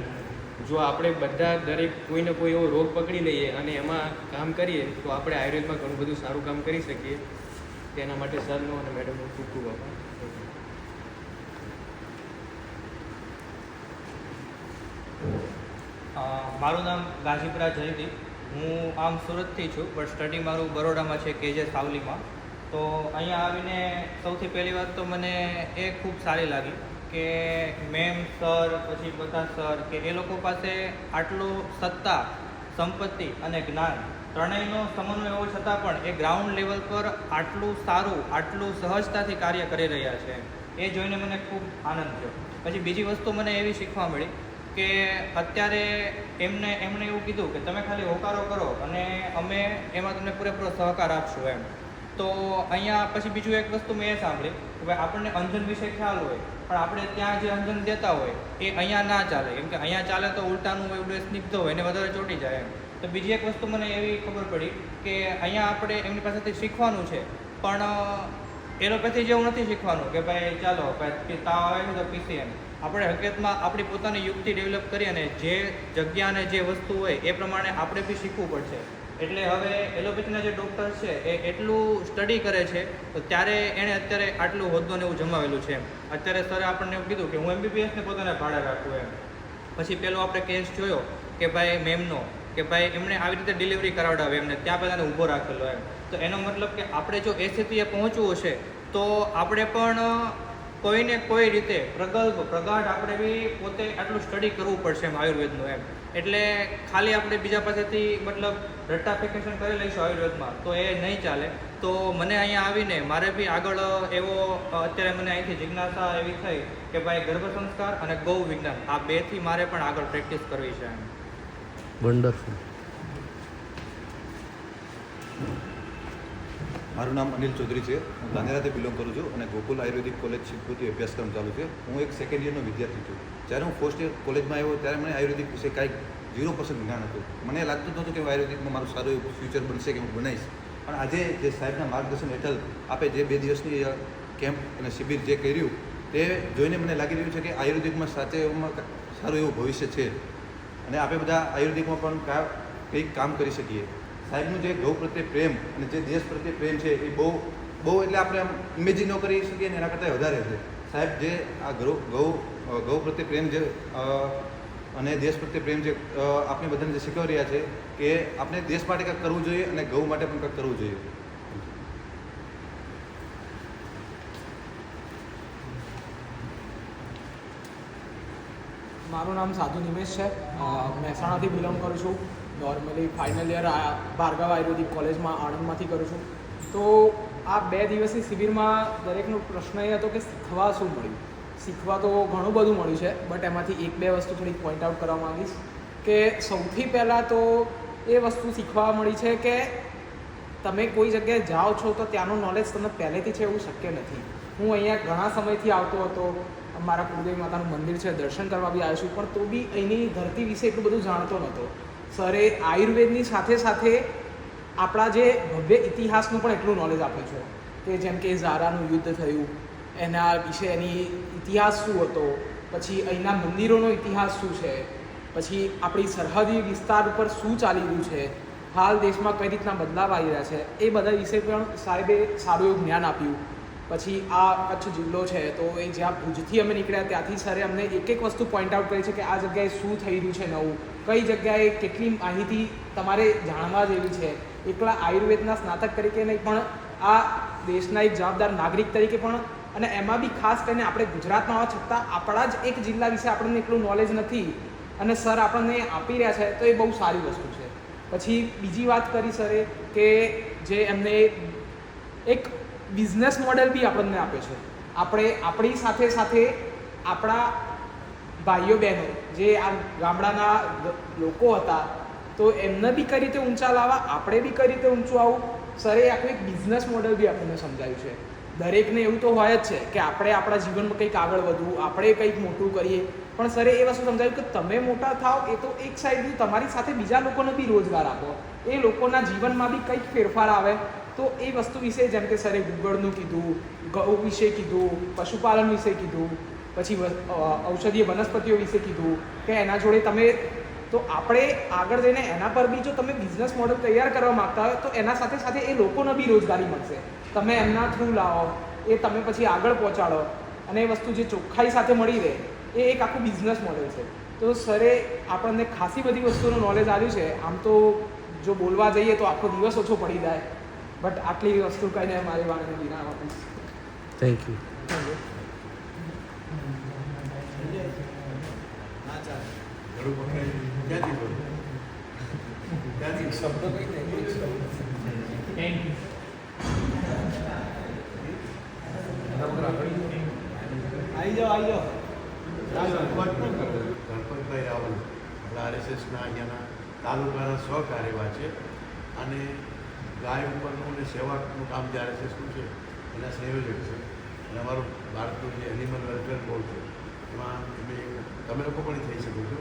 જો આપણે બધા દરેક કોઈને કોઈ એવો રોગ પકડી લઈએ અને એમાં કામ કરીએ તો આપણે આયુર્વેદમાં ઘણું બધું સારું કામ કરી શકીએ. તેના માટે સરનો અને મેડમનો ખૂબ ખૂબ આભાર. મારું નામ ગાજીપરા જયદીપ. હું આમ સુરતથી છું, પણ સ્ટડી મારું બરોડામાં છે, KJ સાવલીમાં. તો અહીંયા આવીને સૌથી પહેલી વાત તો મને એ ખૂબ સારી લાગી કે મેમ, સર, પછી બધા સર કે એ લોકો પાસે આટલું સત્તા, સંપત્તિ અને જ્ઞાન ત્રણેયનો સમન્વય હોવા છતાં પણ એ ગ્રાઉન્ડ લેવલ પર આટલું સારું, આટલું સહજતાથી કાર્ય કરી રહ્યા છે, એ જોઈને મને ખૂબ આનંદ થયો. પછી બીજી વસ્તુ મને એવી શીખવા મળી કે અત્યારે એમણે એવું કીધું કે તમે ખાલી હોકારો કરો અને અમે એમાં તમને પૂરેપૂરો સહકાર આપશું એમ. તો અહીંયા પછી બીજું એક વસ્તુ મેં એ સાંભળી કે ભાઈ આપણને અંજન વિશે ખ્યાલ હોય, પણ આપણે ત્યાં જે અંજન દેતા હોય એ અહીંયા ના ચાલે, કેમ કે અહીંયા ચાલે તો ઉલટાનું એવડું સ્નિગ્ધ હોય એને વધારે ચોંટી જાય એમ. તો બીજી એક વસ્તુ મને એવી ખબર પડી કે અહીંયા આપણે એમની પાસેથી શીખવાનું છે, પણ એલોપેથી જેવું નથી શીખવાનું કે ભાઈ ચાલો ભાઈ તાવ આવે છે તો PCM. આપણે હકીકતમાં આપણી પોતાની યુક્તિ ડેવલપ કરી અને જે જગ્યા અને જે વસ્તુ હોય એ પ્રમાણે આપણે બી શીખવું પડશે. એટલે હવે એલોપેથીના જે ડૉક્ટર છે એ એટલું સ્ટડી કરે છે, તો ત્યારે એણે અત્યારે આટલું હોદ્દો ને એવું જમાવેલું છે. અત્યારે સરે આપણને એવું કીધું કે હું MBBS ને પોતાને ભાડે રાખું એમ. પછી પેલો આપણે કેસ જોયો કે ભાઈ મેમનો, કે ભાઈ એમણે આવી રીતે ડિલિવરી કરાવડાવે એમને ત્યાં પહેલાં ઊભો રાખેલો એમ. તો એનો મતલબ કે આપણે જો એ સ્થિતિએ પહોંચવું હશે તો આપણે પણ કોઈને કોઈ રીતે પ્રગાઢ આપણે બી પોતે આટલું સ્ટડી કરવું પડશે એમ આયુર્વેદનું એમ. એટલે ખાલી આપણે બીજા પાસેથી મતલબ રટ્ટાફિકેશન કરી લઈશું આયુર્વેદમાં તો એ નહીં ચાલે. તો મને અહીંયા આવીને મારે બી આગળ એવો અત્યારે મને અહીંથી જિજ્ઞાસા એવી થઈ કે ભાઈ ગર્ભ સંસ્કાર અને ગૌ વિજ્ઞાન આ બેથી મારે પણ આગળ પ્રેક્ટિસ કરવી છે એમ. વન્ડરફુલ. મારું નામ અનિલ ચૌધરી છે. હું ધાનેરાથી બિલોંગ કરું છું અને ગોકુલ આયુર્વેદિક કોલેજ શિવપુરથી અભ્યાસક્રમ ચાલુ છે. હું એક સેકન્ડ યરનો વિદ્યાર્થી છું. જ્યારે હું ફર્સ્ટ યર કોલેજમાં આવ્યો ત્યારે મને આયુર્વેદિક વિશે કાંઈક 0% જ્ઞાન હતું. મને લાગતું જ નહોતું કે આયુર્વેદિકમાં મારું સારું એવું ફ્યુચર બનશે કે હું બનાવીશ. પણ આજે જે સાહેબના માર્ગદર્શન હેઠળ આપે જે 2 દિવસની કેમ્પ અને શિબિર જે કર્યું તે જોઈને મને લાગી રહ્યું છે કે આયુર્વેદિકમાં સાચેમાં સારું એવું ભવિષ્ય છે. અને આપણે બધા આયુર્વેદિકમાં પણ કંઈક કામ કરી શકીએ. સાહેબનું જે ગૌ પ્રત્યે પ્રેમ અને જે દેશ પ્રત્યે પ્રેમ છે એ બહુ એટલે આપણે આમ ઇમેજિન ન કરી શકીએ ને એના કરતાં વધારે છે. સાહેબ જે આ ગૌ પ્રત્યે પ્રેમ જે અને દેશ પ્રત્યે પ્રેમ જે આપણે બધાને જે શીખવી રહ્યા છે કે આપણે દેશ માટે કંઈક કરવું જોઈએ અને ગૌ માટે પણ કંઈક કરવું જોઈએ. મારું નામ સાધુ નિમેશ છે. મહેસાણાથી બિલોંગ કરું છું. નોર્મલી ફાઇનલ યર ભાર્ગવ આયુર્વેદિક કોલેજમાં આણંદમાંથી કરું છું. તો આ 2 દિવસની શિબિરમાં દરેકનો પ્રશ્ન એ હતો કે શીખવા શું મળ્યું. શીખવા તો ઘણું બધું મળ્યું છે, બટ એમાંથી 1-2 વસ્તુ થોડીક પોઈન્ટ આઉટ કરવા માંગીશ કે સૌથી પહેલાં તો એ વસ્તુ શીખવા મળી છે કે તમે કોઈ જગ્યાએ જાઓ છો તો ત્યાંનું નોલેજ તમને પહેલેથી છે એવું શક્ય નથી. હું અહીંયા ઘણા સમયથી આવતો હતો, મારા કુળદેવી માતાનું મંદિર છે, દર્શન કરવા બી આવ્યો છું, પણ તો બી અહીંની ધરતી વિશે એટલું બધું જાણતો નહોતો. સરે આયુર્વેદની સાથે સાથે આપણા જે ભવ્ય ઇતિહાસનું પણ એટલું નોલેજ આપ્યું છે કે જેમ કે ઝારાનું યુદ્ધ થયું એના વિશે એની ઇતિહાસ શું હતો, પછી અહીંના મંદિરોનો ઇતિહાસ શું છે, પછી આપણી સરહદી વિસ્તાર ઉપર શું ચાલી રહ્યું છે, હાલ દેશમાં કઈ રીતના બદલાવ આવી રહ્યા છે, એ બધા વિશે પણ સાહેબે સારું એવું જ્ઞાન આપ્યું. પછી આ કચ્છ જિલ્લો છે તો એ જ્યાં ભુજથી અમે નીકળ્યા ત્યાંથી સરે અમને એક વસ્તુ પોઈન્ટ આઉટ કરી છે કે આ જગ્યાએ શું થઈ રહ્યું છે નવું, કઈ જગ્યાએ કેટલી માહિતી તમારે જાણવા જેવી છે. એકલા આયુર્વેદના સ્નાતક તરીકે નહીં પણ આ દેશના એક જવાબદાર નાગરિક તરીકે પણ, અને એમાં બી ખાસ કરીને આપણે ગુજરાતમાં હોવા છતાં આપણા જ એક જિલ્લા વિશે આપણને એટલું નોલેજ નથી અને સર આપણને આપી રહ્યા છે તો એ બહુ સારી વસ્તુ છે. પછી બીજી વાત કરી સરે કે જે એમને એક બિઝનેસ મોડેલ બી આપણને આપે છે. આપણે આપણી સાથે સાથે આપણા ભાઈઓ બહેનો જે આ ગામડાના લોકો હતા તો એમને બી કઈ રીતે ઊંચા લાવવા, આપણે બી કઈ રીતે ઊંચું આવવું, સરે આખું એક બિઝનેસ મોડેલ બી આપણને સમજાવ્યું છે. દરેકને એવું તો હોય જ છે કે આપણે આપણા જીવનમાં કંઈક આગળ વધવું, આપણે કંઈક મોટું કરીએ, પણ સરે એ વસ્તુ સમજાવ્યું કે તમે મોટા થાવ એ તો એક સાઈડથી તમારી સાથે બીજા લોકોને બી રોજગાર આપો, એ લોકોના જીવનમાં બી કંઈક ફેરફાર આવે. તો એ વસ્તુ વિશે જેમ કે સરે ગુગળનું કીધું, ગૌ વિશે કીધું, પશુપાલન વિશે કીધું, પછી ઔષધીય વનસ્પતિઓ વિશે કીધું કે એના જોડે તમે, તો આપણે આગળ જઈને એના પર બી જો તમે બિઝનેસ મોડલ તૈયાર કરવા માગતા હોય તો એના સાથે સાથે એ લોકોને બી રોજગારી મળશે. તમે એમના થ્રુ લાવો, એ તમે પછી આગળ પહોંચાડો અને એ વસ્તુ જે ચોખ્ખાઈ સાથે મળી રહે એ એક આખું બિઝનેસ મોડેલ છે. તો સરે આપણને ખાસી બધી વસ્તુનું નોલેજ આવ્યું છે. આમ તો જો બોલવા જઈએ તો આખો દિવસ ઓછો પડી જાય, બટ આટલી વસ્તુ કહીને મારી વાતને વિરામ આપીશ. Thank you. ગણપતભાઈ રાવલ આપણા RSSના અહીંયાના તાલુકાના સહકાર્યવાહ છે અને ગાય ઉપરનું અને સેવાનું કામ જે RSSનું છે એના સંયોજક છે. અને અમારું ભારતનું જે એનિમલ વેલફેર બોર્ડ છે એમાં તમે લોકો પણ થઈ શકો છો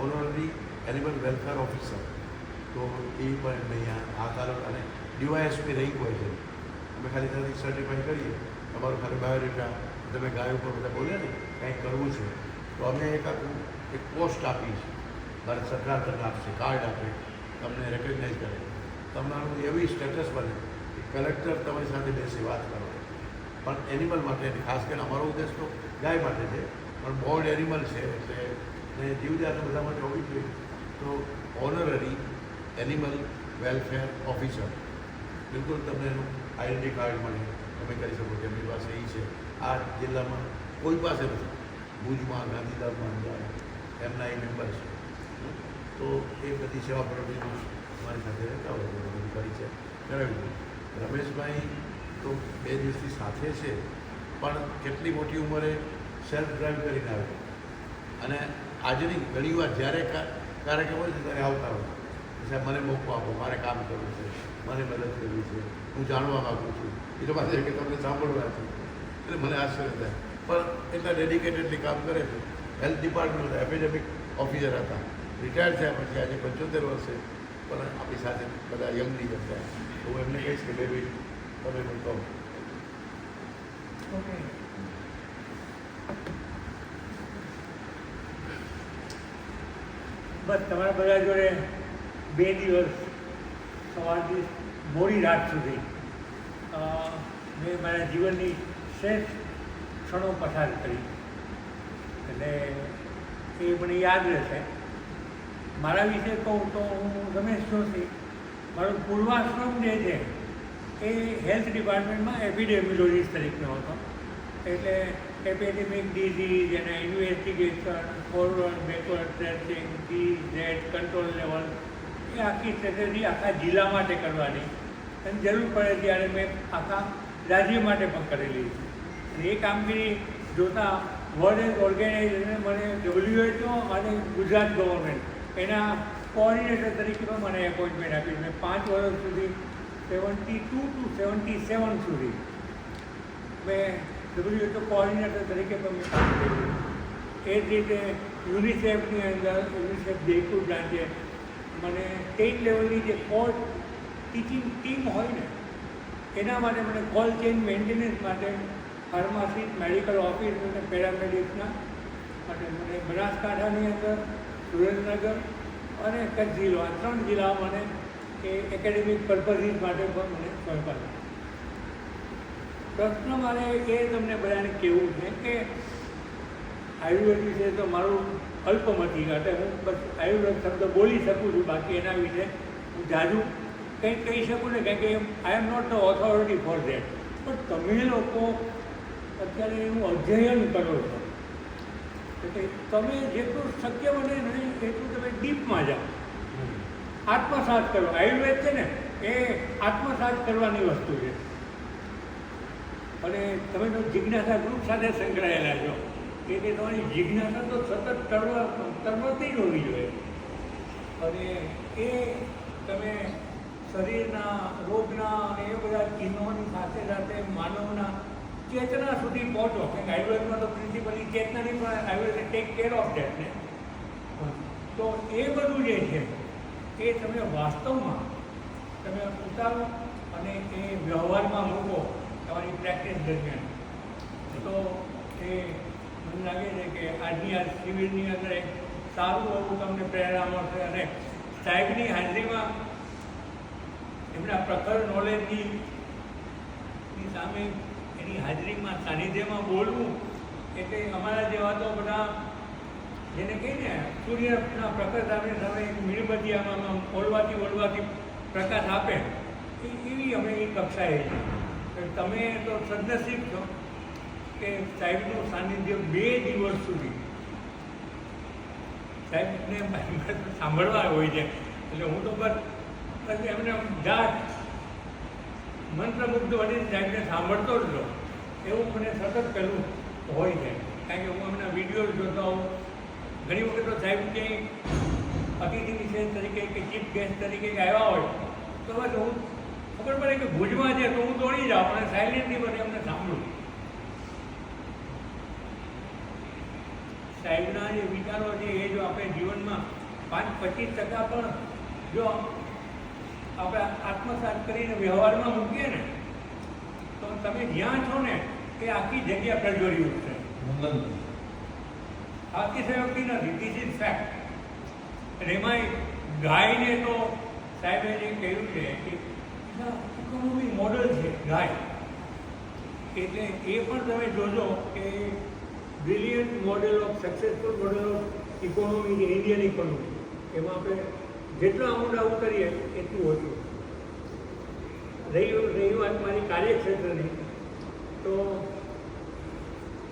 ઓનરરી એનિમલ વેલફેર ઓફિસર. તો એ પણ એમને અહીંયા આ તાલુકા અને DYSP રહી હોય છે. અમે ખાલી ત્યાંથી સર્ટિફાઈ કરીએ, તમારું ખાલી બાયોડેટા, તમે ગાય ઉપર બધા બોલ્યા ને કંઈક કરવું છે તો અમે એક પોસ્ટ આપી છે, ભારત સરકાર તમને આપશે, કાર્ડ આપે, તમને રેકગ્નાઇઝ કરે, તમારું એવી સ્ટેટસ બને કે કલેક્ટર તમારી સાથે બેસી વાત કરો. પણ એનિમલ માટે ખાસ કરીને અમારો ઉદ્દેશ તો ગાય માટે છે, પણ બોર્ડ એનિમલ છે એટલે ને જીવદયા બધા માટે હોવી જોઈએ. તો ઓનરરી એનિમલ વેલફેર ઓફિસર બિલકુલ તમને એનું આઈડેન્ટિટી કાર્ડ મળે, તમે કરી શકો કે એમની પાસે એ છે. આ જિલ્લામાં કોઈ પાસે નથી, ભુજમાં, ગાંધીધામમાં જાય એમના એ મેમ્બર છે. તો એ બધી સેવા પ્રવૃત્તિમાં મારી સાથે રહેતા હોય બધું કરી છે, કરાવ્યું. રમેશભાઈ તો 2 દિવસથી સાથે છે, પણ કેટલી મોટી ઉંમરે સેલ્ફ ડ્રાઈવ કરીને આવે અને આજની ઘણી વાર જ્યારે કાર્યક્રમ હોય છે ત્યારે આવતા હોય સાહેબ મને મોકો આપો, મારે કામ કરવું છે, મને મદદ કરવી છે, હું જાણવા માગું છું. એ તો પાસે કે તમને સાંભળવા છે એટલે મને આશ્ચર્ય થાય. પણ એટલા ડેડિકેટેડલી કામ કરે છે. હેલ્થ ડિપાર્ટમેન્ટ એપિડેમિક ઓફિસર હતા, રિટાયર્ડ થયા પછી આજે 75 વર્ષે પણ આપણી સાથે બધા યંગની હતા. તો હું એમને કહીશ કે બેબી તમે પણ કહો. ઓકે. બસ તમારા બધા જોડે 2 દિવસ સવારથી મોડી રાત સુધી મેં મારા જીવનની શ્રેષ્ઠ ક્ષણો પસાર કરી, એટલે એ મને યાદ રહેશે. મારા વિશે કહું તો હું રમેશ જોશી, મારો પૂર્વાશ્રમ જે છે એ હેલ્થ ડિપાર્ટમેન્ટમાં એપિડેમિયોલોજીસ્ટ તરીકેનો હતો. એટલે એપિડેમિક ડિઝીઝ, એના investigation, forward backward tracing, Z control level, એ આખી સ્ટ્રેટેજી આખા જિલ્લા માટે કરવાની, અને જરૂર પડે ત્યારે મેં આખા રાજ્ય માટે પણ કરેલી છે. અને એ કામગીરી જોતાં વર્લ્ડ હેલ્થ ઓર્ગેનાઇઝેશને મને WHO અને ગુજરાત ગવર્મેન્ટ એના કોઓર્ડિનેટર તરીકે પણ મને એપોઇન્ટમેન્ટ આપી. મેં 5 વર્ષ સુધી 72 to 77 સુધી મેં WHO કોઓર્ડિનેટર તરીકે પણ મેં કામ કર્યું. એ જ રીતે યુનિસેફની અંદર યુનિસેફ જયપુર બ્રાન્ચે મને સ્ટેટ લેવલની જે કોર ટીચિંગ ટીમ હોય ને એના માટે મને કોલ ચેઇન મેન્ટેનન્સ માટે ફાર્માસિસ્ટ, મેડિકલ ઓફિસ અને પેરામેડિક્સના માટે મને બનાસકાંઠાની અંદર, સુરેન્દ્રનગર અને કચ્છ જિલ્લો, આ 3 જિલ્લાઓ મને એ એકેડેમિક પર્પઝીસ માટે પણ મને સોંપાય. પ્રશ્ન મારે એ તમને બધાને કહેવું છે કે આયુર્વેદ વિશે તો મારું અલ્પમતી, એટલે હું બસ આયુર્વેદ શબ્દ બોલી શકું છું, બાકી એના વિશે હું જાજુ કંઈક કહી શકું ને, કારણ કે I am not the authority for that. પણ તમે લોકો અત્યારે એનું અધ્યયન કરો છો, એટલે તમે જેટલું શક્ય બને ને એટલું તમે ડીપમાં જાઓ, આત્મસાત કરો. આયુર્વેદ છે ને એ આત્મસાત કરવાની વસ્તુ છે. અને તમે તો જિજ્ઞાસા ગ્રુપ સાથે સંકળાયેલા છો, એટલે તમારી જિજ્ઞાસા તો સતત તરવતી જ હોવી જોઈએ. અને એ તમે શરીરના રોગના અને એ બધા ચિહ્નોની સાથે સાથે માનવના ચેતના સુધી પહોંચો. કે આયુર્વેદમાં તો પ્રિન્સિપલી ચેતનાની પણ Ayurveda take care of that ને. તો એ બધું જે છે એ તમે વાસ્તવમાં તમે ઉતારો અને એ વ્યવહારમાં મૂકો તમારી પ્રેક્ટિસ દરમિયાન. તો એ મને લાગે છે કે આજની આ શિબિરની અંદર એક સારું એવું તમને પ્રેરણા મળશે. અને સાહેબની હાજરીમાં એમના પ્રખર નોલેજની સામે એની હાજરીમાં સાનિધ્યમાં બોલવું એટલે અમારા જેવા તો બધા જેને કહીને સૂર્યના પ્રકાશ સામે એક મીણબત્તી આમાં ઓળવાથી પ્રકાશ આપે એવી અમે એ કક્ષાએ છીએ. તમે તો સદનસીબ છો કે સાહેબનું સાનિધ્ય 2 દિવસ સુધી સાહેબને સાંભળવા હોય છે. એટલે હું તો બસ એમને ગાઢ મંત્રમુગ્ધ વળી સાહેબને સાંભળતો જ રહો એવું મને સતત કરવું હોય છે. કારણ કે હું એમના વિડીયો જોતો હોઉં. ઘણી વખત તો સાહેબ ક્યાંય અતિથિ વિશેષ તરીકે કે ચીફ ગેસ્ટ તરીકે આવ્યા હોય તો બસ હું ખબર પડે કે ભુજમાં છે તો હું દોડી જાઉં અને સાયલેન્ટલી મને એમને સાંભળું. સાહેબના જે વિચારો છે એ જો આપણે જીવનમાં 5-25% પણ જો આપણે આત્મસાત કરીને વ્યવહારમાં મૂકીએ ને તો તમે જ્યાં છો ને એ આખી જગ્યા પ્રજ્વરી ઉઠશે. અતિશયોક્તિ નથી, ધીસ ઇઝ ફેક્ટ. અને એમાંય ગાયને તો સાહેબે જે કહ્યું છે કે ઇકોનોમી મોડલ છે ગાય, એટલે એ પણ તમે જોજો કે brilliant model of successful model of economy છે ઇન્ડિયન ઇકોનોમી. એમાં આપણે જેટલા ઊંડા ઉતરીએ એટલું ઓછું. રહી વાત મારી કાર્યક્ષેત્રની, તો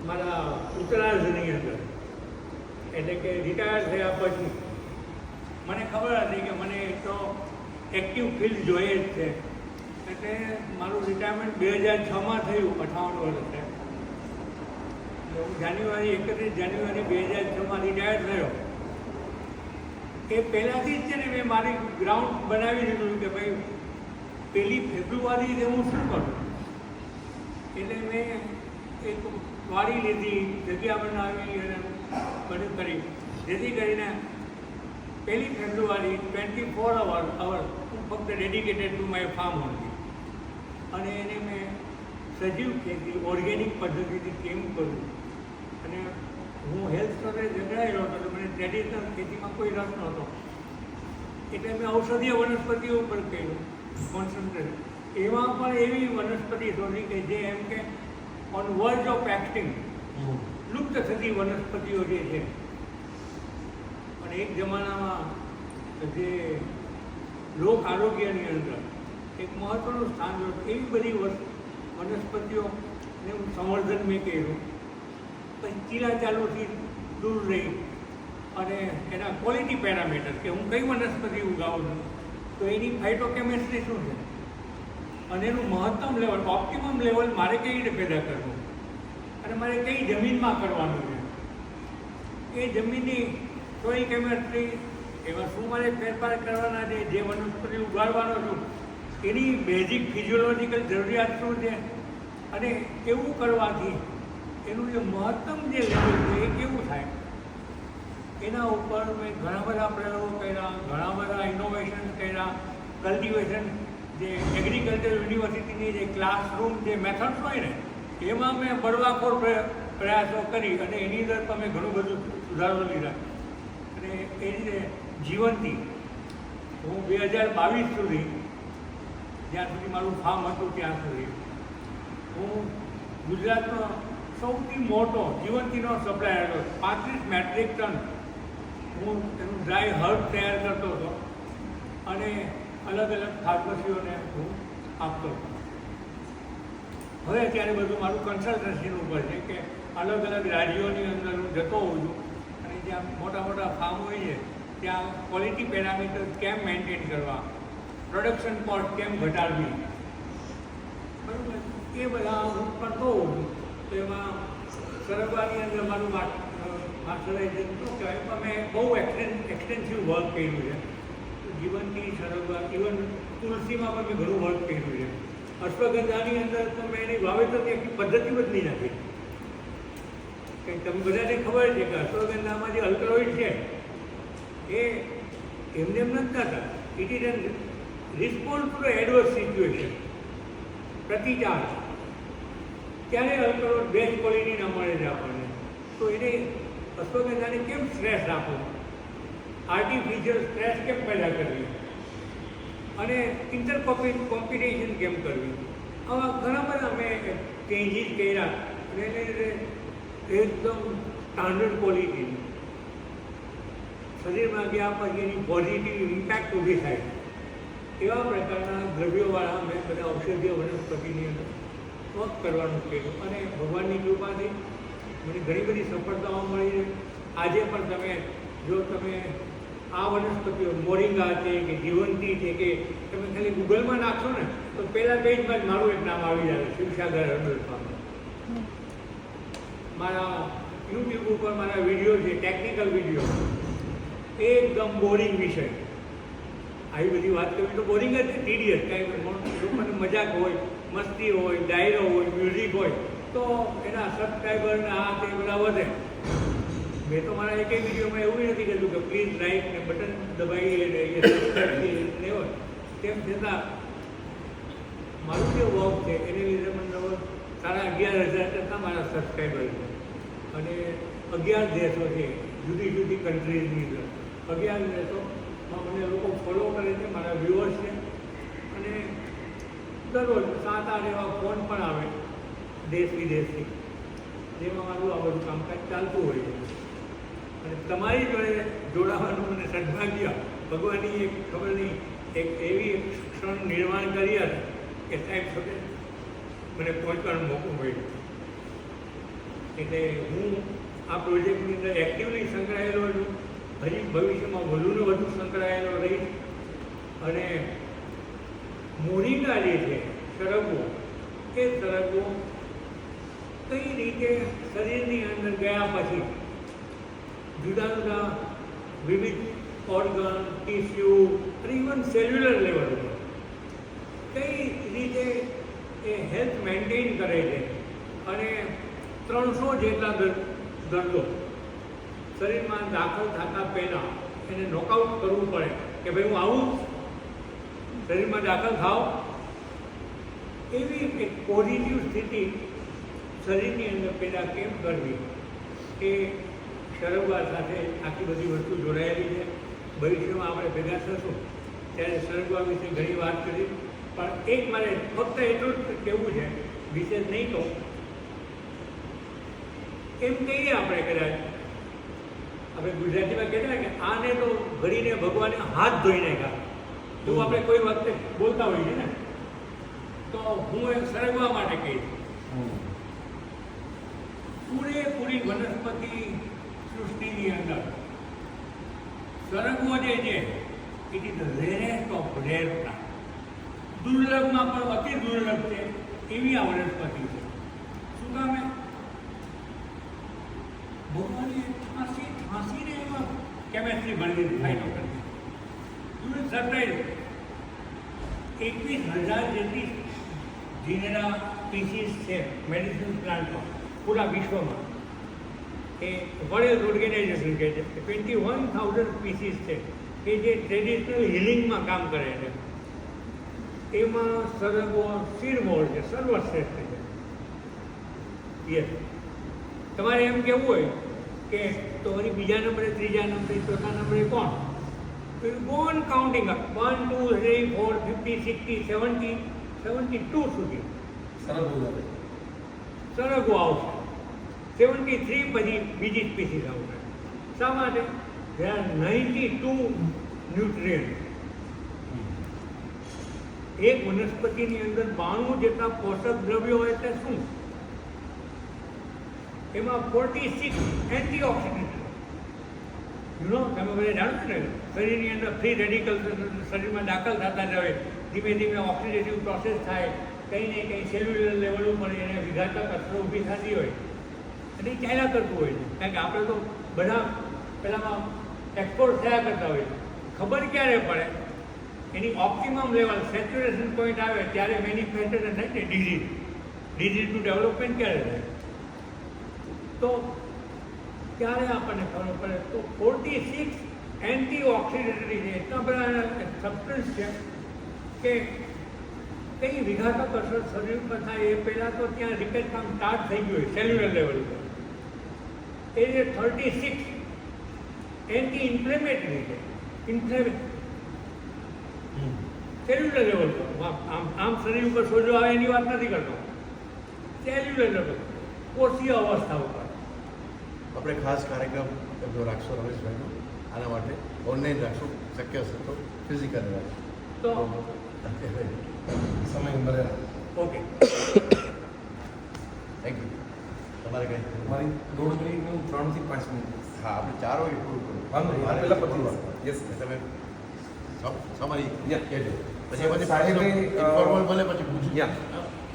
મારા ઉત્તરાર્ધની અંદર એટલે કે રિટાયર થયા પછી મને ખબર હતી કે મને તો એક્ટિવ ફિલ્ડ જોઈએ જ છે. એટલે મારું રિટાયરમેન્ટ 2006માં થયું, 58 વર્ષે. હું 31 જાન્યુઆરી 2006માં રિટાયર થયો. એ પહેલાંથી જ છે ને મેં મારી ગ્રાઉન્ડ બનાવી દીધું કે ભાઈ 1 ફેબ્રુઆરીએ હું શું કરું. એટલે મેં એક વાડી લીધી, જગ્યા બનાવી અને બધું કરી, જેથી કરીને 1 ફેબ્રુઆરી 24 અવર હું ફક્ત ડેડિકેટેડ ટુ માય ફાર્મ હતી. અને એને મેં સજીવ ખેતી ઓર્ગેનિક પદ્ધતિથી કેમ કરું. અને હું હેલ્થ સાથે સંકળાયેલો હતો તો મને ટ્રેડિશનલ ખેતીમાં કોઈ રસ નહોતો, એટલે મેં ઔષધીય વનસ્પતિઓ ઉપર કર્યું કોન્સન્ટ્રેટ. એમાં પણ એવી વનસ્પતિ શોધી કે જે એમ કે ઓન વર્જ ઓફ એક્ટિંગ, લુપ્ત થતી વનસ્પતિઓ જે છે. અને એક જમાનામાં જે લોક આરોગ્યની અંદર એક મહત્ત્વનું સ્થાન હતું. એવી બધી વનસ્પતિઓનું સંવર્ધન મેં કર્યું. પછી ચીલા ચાલુથી દૂર રહી અને એના ક્વોલિટી પેરામીટર કે હું કઈ વનસ્પતિ ઉગાવું છું, તો એની ફાઇટોકેમિસ્ટ્રી શું છે અને એનું મહત્તમ લેવલ, ઓપ્ટિમમ લેવલ મારે કઈ રીતે પેદા કરવું અને મારે કઈ જમીનમાં કરવાનું છે, એ જમીનની સોઇલ કેમિસ્ટ્રી, એમાં શું મારે ફેરફાર કરવાના છે, જે વનસ્પતિ ઉગાડવાનો છું એની બેઝિક ફિઝિયોલોજીકલ જરૂરિયાત શું છે અને એવું કરવાથી એનું જે મહત્તમ જે લેવલ છે એ કેવું થાય. એના ઉપર મેં ઘણા બધા પ્રયોગો કર્યા, ઘણા બધા ઇનોવેશન કર્યા. કલ્ટિવેશન, જે એગ્રીકલ્ચર યુનિવર્સિટીની જે ક્લાસરૂમ જે મેથડ્સ હોય ને, એમાં મેં બળવાખોર પ્રયાસો કરી અને એની અંદર તમે ઘણું બધું સુધારો લીધા. અને એ રીતે જીવનથી હું 2022 સુધી, જ્યાં સુધી મારું ફાર્મ હતું ત્યાં સુધી, હું ગુજરાતનો સૌથી મોટો જીવનતીનો સપ્લાયર હતો. 35 મેટ્રિક ટન હું એનું ડ્રાય હર્બ તૈયાર કરતો હતો અને અલગ અલગ ફાર્મસીઓને હું આપતો હતો. હવે અત્યારે બધું મારું કન્સલ્ટન્સીનું ઉપર છે કે અલગ અલગ રાજ્યોની અંદર હું જતો હોઉં છું અને જ્યાં મોટા મોટા ફાર્મ હોય છે ત્યાં ક્વોલિટી પેરામીટર કેમ મેન્ટેન કરવા, પ્રોડક્શન કોસ્ટ કેમ ઘટાડવી, બરાબર, એ બધા હું કરતો હોઉં છું. તો એમાં સરગવાની અંદર મારું માસ્ટરાઇઝેશન શું કહેવાય, પણ મેં બહુ એક્સટેન્સિવ વર્ક કર્યું છે. જીવનથી સરગવા, ઇવન તુલસીમાં પણ મેં ઘણું વર્ક કર્યું છે. અશ્વગંધાની અંદર તો મેં એની વાવેતરની આખી પદ્ધતિ બદલી નાખી. કે તમે બધાને ખબર છે કે અશ્વગંધામાં જે અલ્કલોઇડ છે એ એમને એમ નથી થતા. It is an response to adverse situation, પ્રતિચાર. ત્યારે અલ્કલોઇડ બેસ્ટ ક્વોલિટીના મળે છે આપણને. તો એને અશ્વગંધાને કેમ સ્ટ્રેસ આપવો, આર્ટિફિશિયલ સ્ટ્રેસ કેમ પેદા કરવી અને કોમ્પિટિશન કેમ કરવી, આવા ઘણા બધા મેં ચેન્જીસ કર્યા અને એને લીધે એકદમ સ્ટાન્ડર્ડ ક્વોલિટી શરીરમાં ગયા પછી એની પોઝિટિવ ઇમ્પેક્ટ ઊભી થાય એવા પ્રકારના દ્રવ્યોવાળા મેં બધા ઔષધીય વનસ્પતિની અંદર વર્ક કરવાનું કર્યું. અને ભગવાનની કૃપાથી મને ઘણી બધી સફળતાઓ મળી છે. આજે પણ તમે જો તમે આ વનસ્પતિઓ મોરિંગા છે કે જીવંતી છે કે તમે ખાલી ગૂગલમાં નાખશો ને તો પહેલા પેજમાં જ મારું એક નામ આવી જાય, શિવસાગર હર્બલ ફાર્મ. મારા યુટ્યુબ ઉપર મારા વિડીયો છે, ટેકનિકલ વિડીયો, એકદમ બોરિંગ વિષય. આવી બધી વાત કરવી તો બોરિંગ જ છે, ટીડિયસ. કાંઈ લોકોને મજાક હોય, મસ્તી હોય, ડાયરો હોય, મ્યુઝિક હોય તો એના સબસ્ક્રાઈબર આ તે બધા વધે. મેં તો મારા એક વિડીયોમાં એવું નથી કીધું કે પ્લીઝ લાઈક ને બટન દબાવીએ ને એ સબસ્ક્રાઈબ હોય. તેમ છતાં મારું જે વર્ક છે એને લીધે મને સારા 11,000 કરતાં મારા સબસ્ક્રાઈબર છે અને 11 દેશો છે, જુદી જુદી કન્ટ્રીઝની અંદર 11 દેશોમાં મને લોકો ફોલો કરે છે, મારા વ્યુઅર્સ છે. અને દરરોજ 7-8 એવા ફોન પણ આવે દેશ વિદેશથી, જેમાં મારું આ બધું કામકાજ ચાલતું હોય છે. અને તમારી જોડે જોડાવાનું મને સદભાગ્ય ભગવાનની એક ખબર નહીં એક એવી ક્ષણ નિર્માણ કરી હતી કે સાહેબ સાથે મને પહોંચવાનો મોકો મળ્યો. એટલે હું આ પ્રોજેક્ટની અંદર એક્ટિવલી સંકળાયેલો છું. હજી ભવિષ્યમાં વધુને વધુ સંકળાયેલો રહીશ. અને મોરિંગા જે છે, સરગવો, એ સરગવો કઈ રીતે શરીરની અંદર ગયા પછી જુદા જુદા વિવિધ ઓર્ગન, ટિશ્યુ અને ઇવન સેલ્યુલર લેવલ ઉપર કઈ રીતે એ હેલ્થ મેન્ટેન કરે છે. અને 300 જેટલા દર્દો શરીરમાં દાખલ થતાં પહેલાં એને નોકઆઉટ કરવું પડે કે ભાઈ હું આવું શરીરમાં દાખલ થાવ, એવી એક પોઝિટિવ સ્થિતિ શરીરની અંદર પેદા કેમ કરવી એ સરગવા સાથે આખી બધી વસ્તુ જોડાયેલી છે. ભવિષ્યમાં આપણે ભેગા થશું ત્યારે સરગવા વિશે ઘણી વાત કરી, પણ એક મારે ફક્ત એટલું જ કહેવું છે, વિશેષ નહીં કહું. એમ કહીએ આપણે કદાચ આપણે ગુજરાતીમાં કહેતા કે આને તો ભરીને ભગવાને હાથ ધોઈ નાખ્યા, જો આપણે કોઈ વખતે બોલતા હોઈએ ને, તો હું એ સરગવા માટે કહીશ. પૂરેપૂરી વનસ્પતિ સૃષ્ટિની અંદર સરગવો જે છે it is rarest of rare plant. દુર્લભમાં પણ અતિ દુર્લભ છે એવી આ વનસ્પતિ છે. શું કામે? ભગવાને ફાંસીને એમાં કેમેસ્ટ્રી ભણી ફાઇલો કરી. સરપ્રાઈઝ 21,000 જેટલી જીનેરા સ્પીસીસ છે મેડિસિન પ્લાન્ટમાં પૂરા વિશ્વમાં. એ વર્લ્ડ ઓર્ગેનાઇઝેશન કહે છે 21,000 સ્પીસીસ છે કે જે ટ્રેડિશનલ હિલિંગમાં કામ કરે છે. એમાં સરગવો શિરમોર છે, સર્વશ્રેષ્ઠ છે. યસ, તમારે એમ કહેવું હોય કે તો વળી બીજા નંબરે, ત્રીજા નંબરે, ચોથા નંબરે કોણ? ગો ઓન કાઉન્ટિંગ અપ 1 2 3 4 50 60 70 72 સુધી સરગવો આવશે. 73 પછી બીજી સ્પીસીસ આવશે. શા માટે? there are 92 nutrient. એક વનસ્પતિની અંદર 92 જેટલા પોષક દ્રવ્યો હોય એટલે શું? એમાં 46 એન્ટીઓક્સિડન્ટ. તમે બધા જાણો છો ને, શરીરની અંદર ફ્રી રેડિકલ શરીરમાં દાખલ થતા જ હોય, ધીમે ધીમે ઓક્સિડેટિવ પ્રોસેસ થાય, કંઈ ને કંઈ સેલ્યુલર લેવલ ઉપર એને વિઘાતક અસરો ઊભી થતી હોય અને એ ચાલ્યા કરતું હોય છે. કારણ કે આપણે તો બધા પહેલાંમાં એક્સપોર્ટ થયા કરતા હોય છે. ખબર ક્યારે પડે? એની ઓપ્ટિમમ લેવલ સેચ્યુરેશન પોઈન્ટ આવે ત્યારે મેન્યુફેક્ચર થાય ને ડિઝીઝનું ડેવલપમેન્ટ ક્યારે થાય? તો ત્યારે આપણને ખબર પડે. તો 46 એન્ટીઓક્સિડન્ટરી છે, એટલા બધા સબસ્ટન્સ છે કે કઈ વિઘાતક અસર શરીર પર થાય એ પહેલાં તો ત્યાં રિપેર કામ સ્ટાર્ટ થઈ ગયું હોય સેલ્યુલર લેવલ પર. એ જે 36 એન્ટી ઇન્ફ્લેમેટરી છે, સેલ્યુલર લેવલ પર. આમ શરીર ઉપર સોજો આવે એની વાત નથી કરતો, સેલ્યુલર લેવલ, કોષીય અવસ્થા ઉપર. આપણે ખાસ કાર્યક્રમ જો રાખશો રમેશભાઈનો, આના માટે ઓનલાઈન રાખશો, શક્ય હશે તો ફિઝિકલ રાખશો તો સમય મળે. Okay, thank you. તમારે કંઈ? મારી 1.5 મિનિટનું 3 થી 5 મિનિટ. હા, આપણે 4 વાગે પૂરું કરું. વાંધો નહીં, પહેલાં પછી વાત. યસ, તમે સમરી કહેજો, પછી સાહેબે ઇન્ફોર્મલ ભલે પછી પૂછું.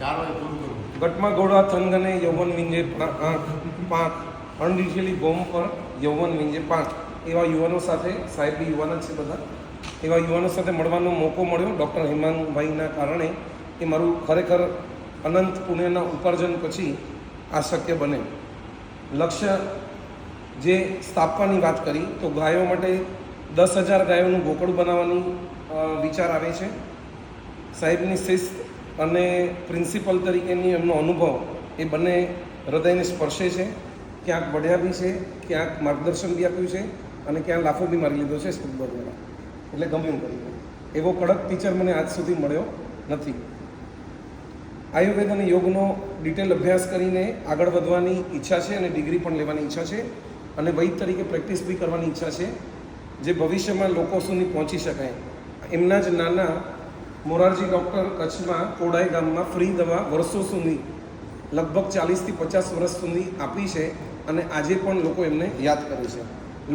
4 વાગે પૂરું કરું. ગટમાં ગોળા થંગને યૌવન વિંજે આંખ પાંખ અણરીચેલી ગોમ પર યૌવન વિંજે પાંખ. એવા યુવાનો સાથે, સાહેબ બી યુવાન જ છે બધા, એવા યુવાનો સાથે મળવાનો મોકો મળ્યો ડૉક્ટર હેમાંગભાઈના કારણે. એ મારું ખરેખર અનંત પુણ્યના ઉપાર્જન પછી આ શક્ય બને. લક્ષ્ય જે સ્થાપવાની વાત કરી, તો ગાયો માટે 10,000 ગાયોનું ગોકળું બનાવવાની વિચાર આવે છે. સાહેબની શિસ્ત અને પ્રિન્સિપલ તરીકેની એમનો અનુભવ એ બંને હૃદયને સ્પર્શે છે. ક્યાંક વઢ્યા બી છે, ક્યાંક માર્ગદર્શન બી આપ્યું છે અને ક્યાંક લાફો બી મારી લીધો છે સ્કૂલ દ્વારા. એટલે ગમ્યું કરી. એવો કડક ટીચર મને આજ સુધી મળ્યો નથી. આયુર્વેદ અને યોગનો ડિટેલ અભ્યાસ કરીને આગળ વધવાની ઈચ્છા છે અને ડિગ્રી પણ લેવાની ઈચ્છા છે અને વૈદ તરીકે પ્રેક્ટિસ બી કરવાની ઈચ્છા છે, જે ભવિષ્યમાં લોકો સુધી પહોંચી શકાય. એમના જ નાના મોરારજી ડૉક્ટર કચ્છમાં કોડાઈ ગામમાં ફ્રી દવા વર્ષો સુધી લગભગ 40 થી 50 વર્ષ સુધી આપી છે અને આજે પણ લોકો એમને યાદ કરે છે.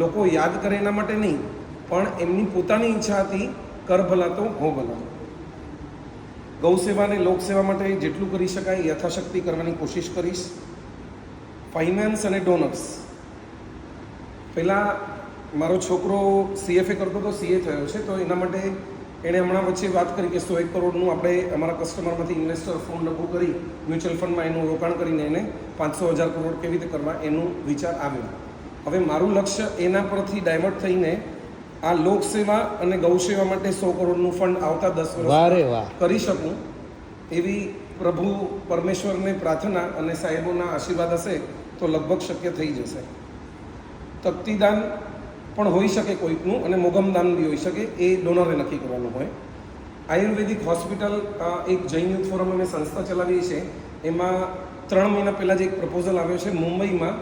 લોકો યાદ કરે એના માટે નહીં, પણ એમની પોતાની ઈચ્છા હતી, કર ભલા તો હો ભલા. ગૌ સેવા અને લોકસેવા માટે જેટલું કરી શકાય યથાશક્તિ કરવાની કોશિશ કરીશ. ફાઇનાન્સ અને ડોનર્સ. પહેલાં મારો છોકરો CFA કરતો તો CA થયો છે, તો એના માટે એણે હમણાં વચ્ચે વાત કરી કે 101 કરોડનું આપણે અમારા કસ્ટમરમાંથી ઇન્વેસ્ટર ફંડ ઊભું કરી મ્યુચ્યુઅલ ફંડમાં એનું રોકાણ કરીને એને 500,000 કરોડ કેવી રીતે કરવા એનું વિચાર આવ્યો. હવે મારું લક્ષ્ય એના પરથી ડાયવર્ટ થઈને આ લોકસેવા અને ગૌસેવા માટે 100 કરોડનું ફંડ આવતા 10 વર્ષ કરી શકું એવી પ્રભુ પરમેશ્વરને પ્રાર્થના અને સાહેબોના આશીર્વાદ હશે તો લગભગ શક્ય થઈ જશે. તકતીદાન પણ હોઈ શકે કોઈકનું અને મોગમદાન બી હોઈ શકે, એ ડોનરે નક્કી કરવાનું હોય. આયુર્વેદિક હોસ્પિટલ એક જૈન યુથ ફોરમ અમે સંસ્થા ચલાવીએ છીએ. એમાં 3 મહિના પહેલાં જે એક પ્રપોઝલ આવ્યો છે મુંબઈમાં.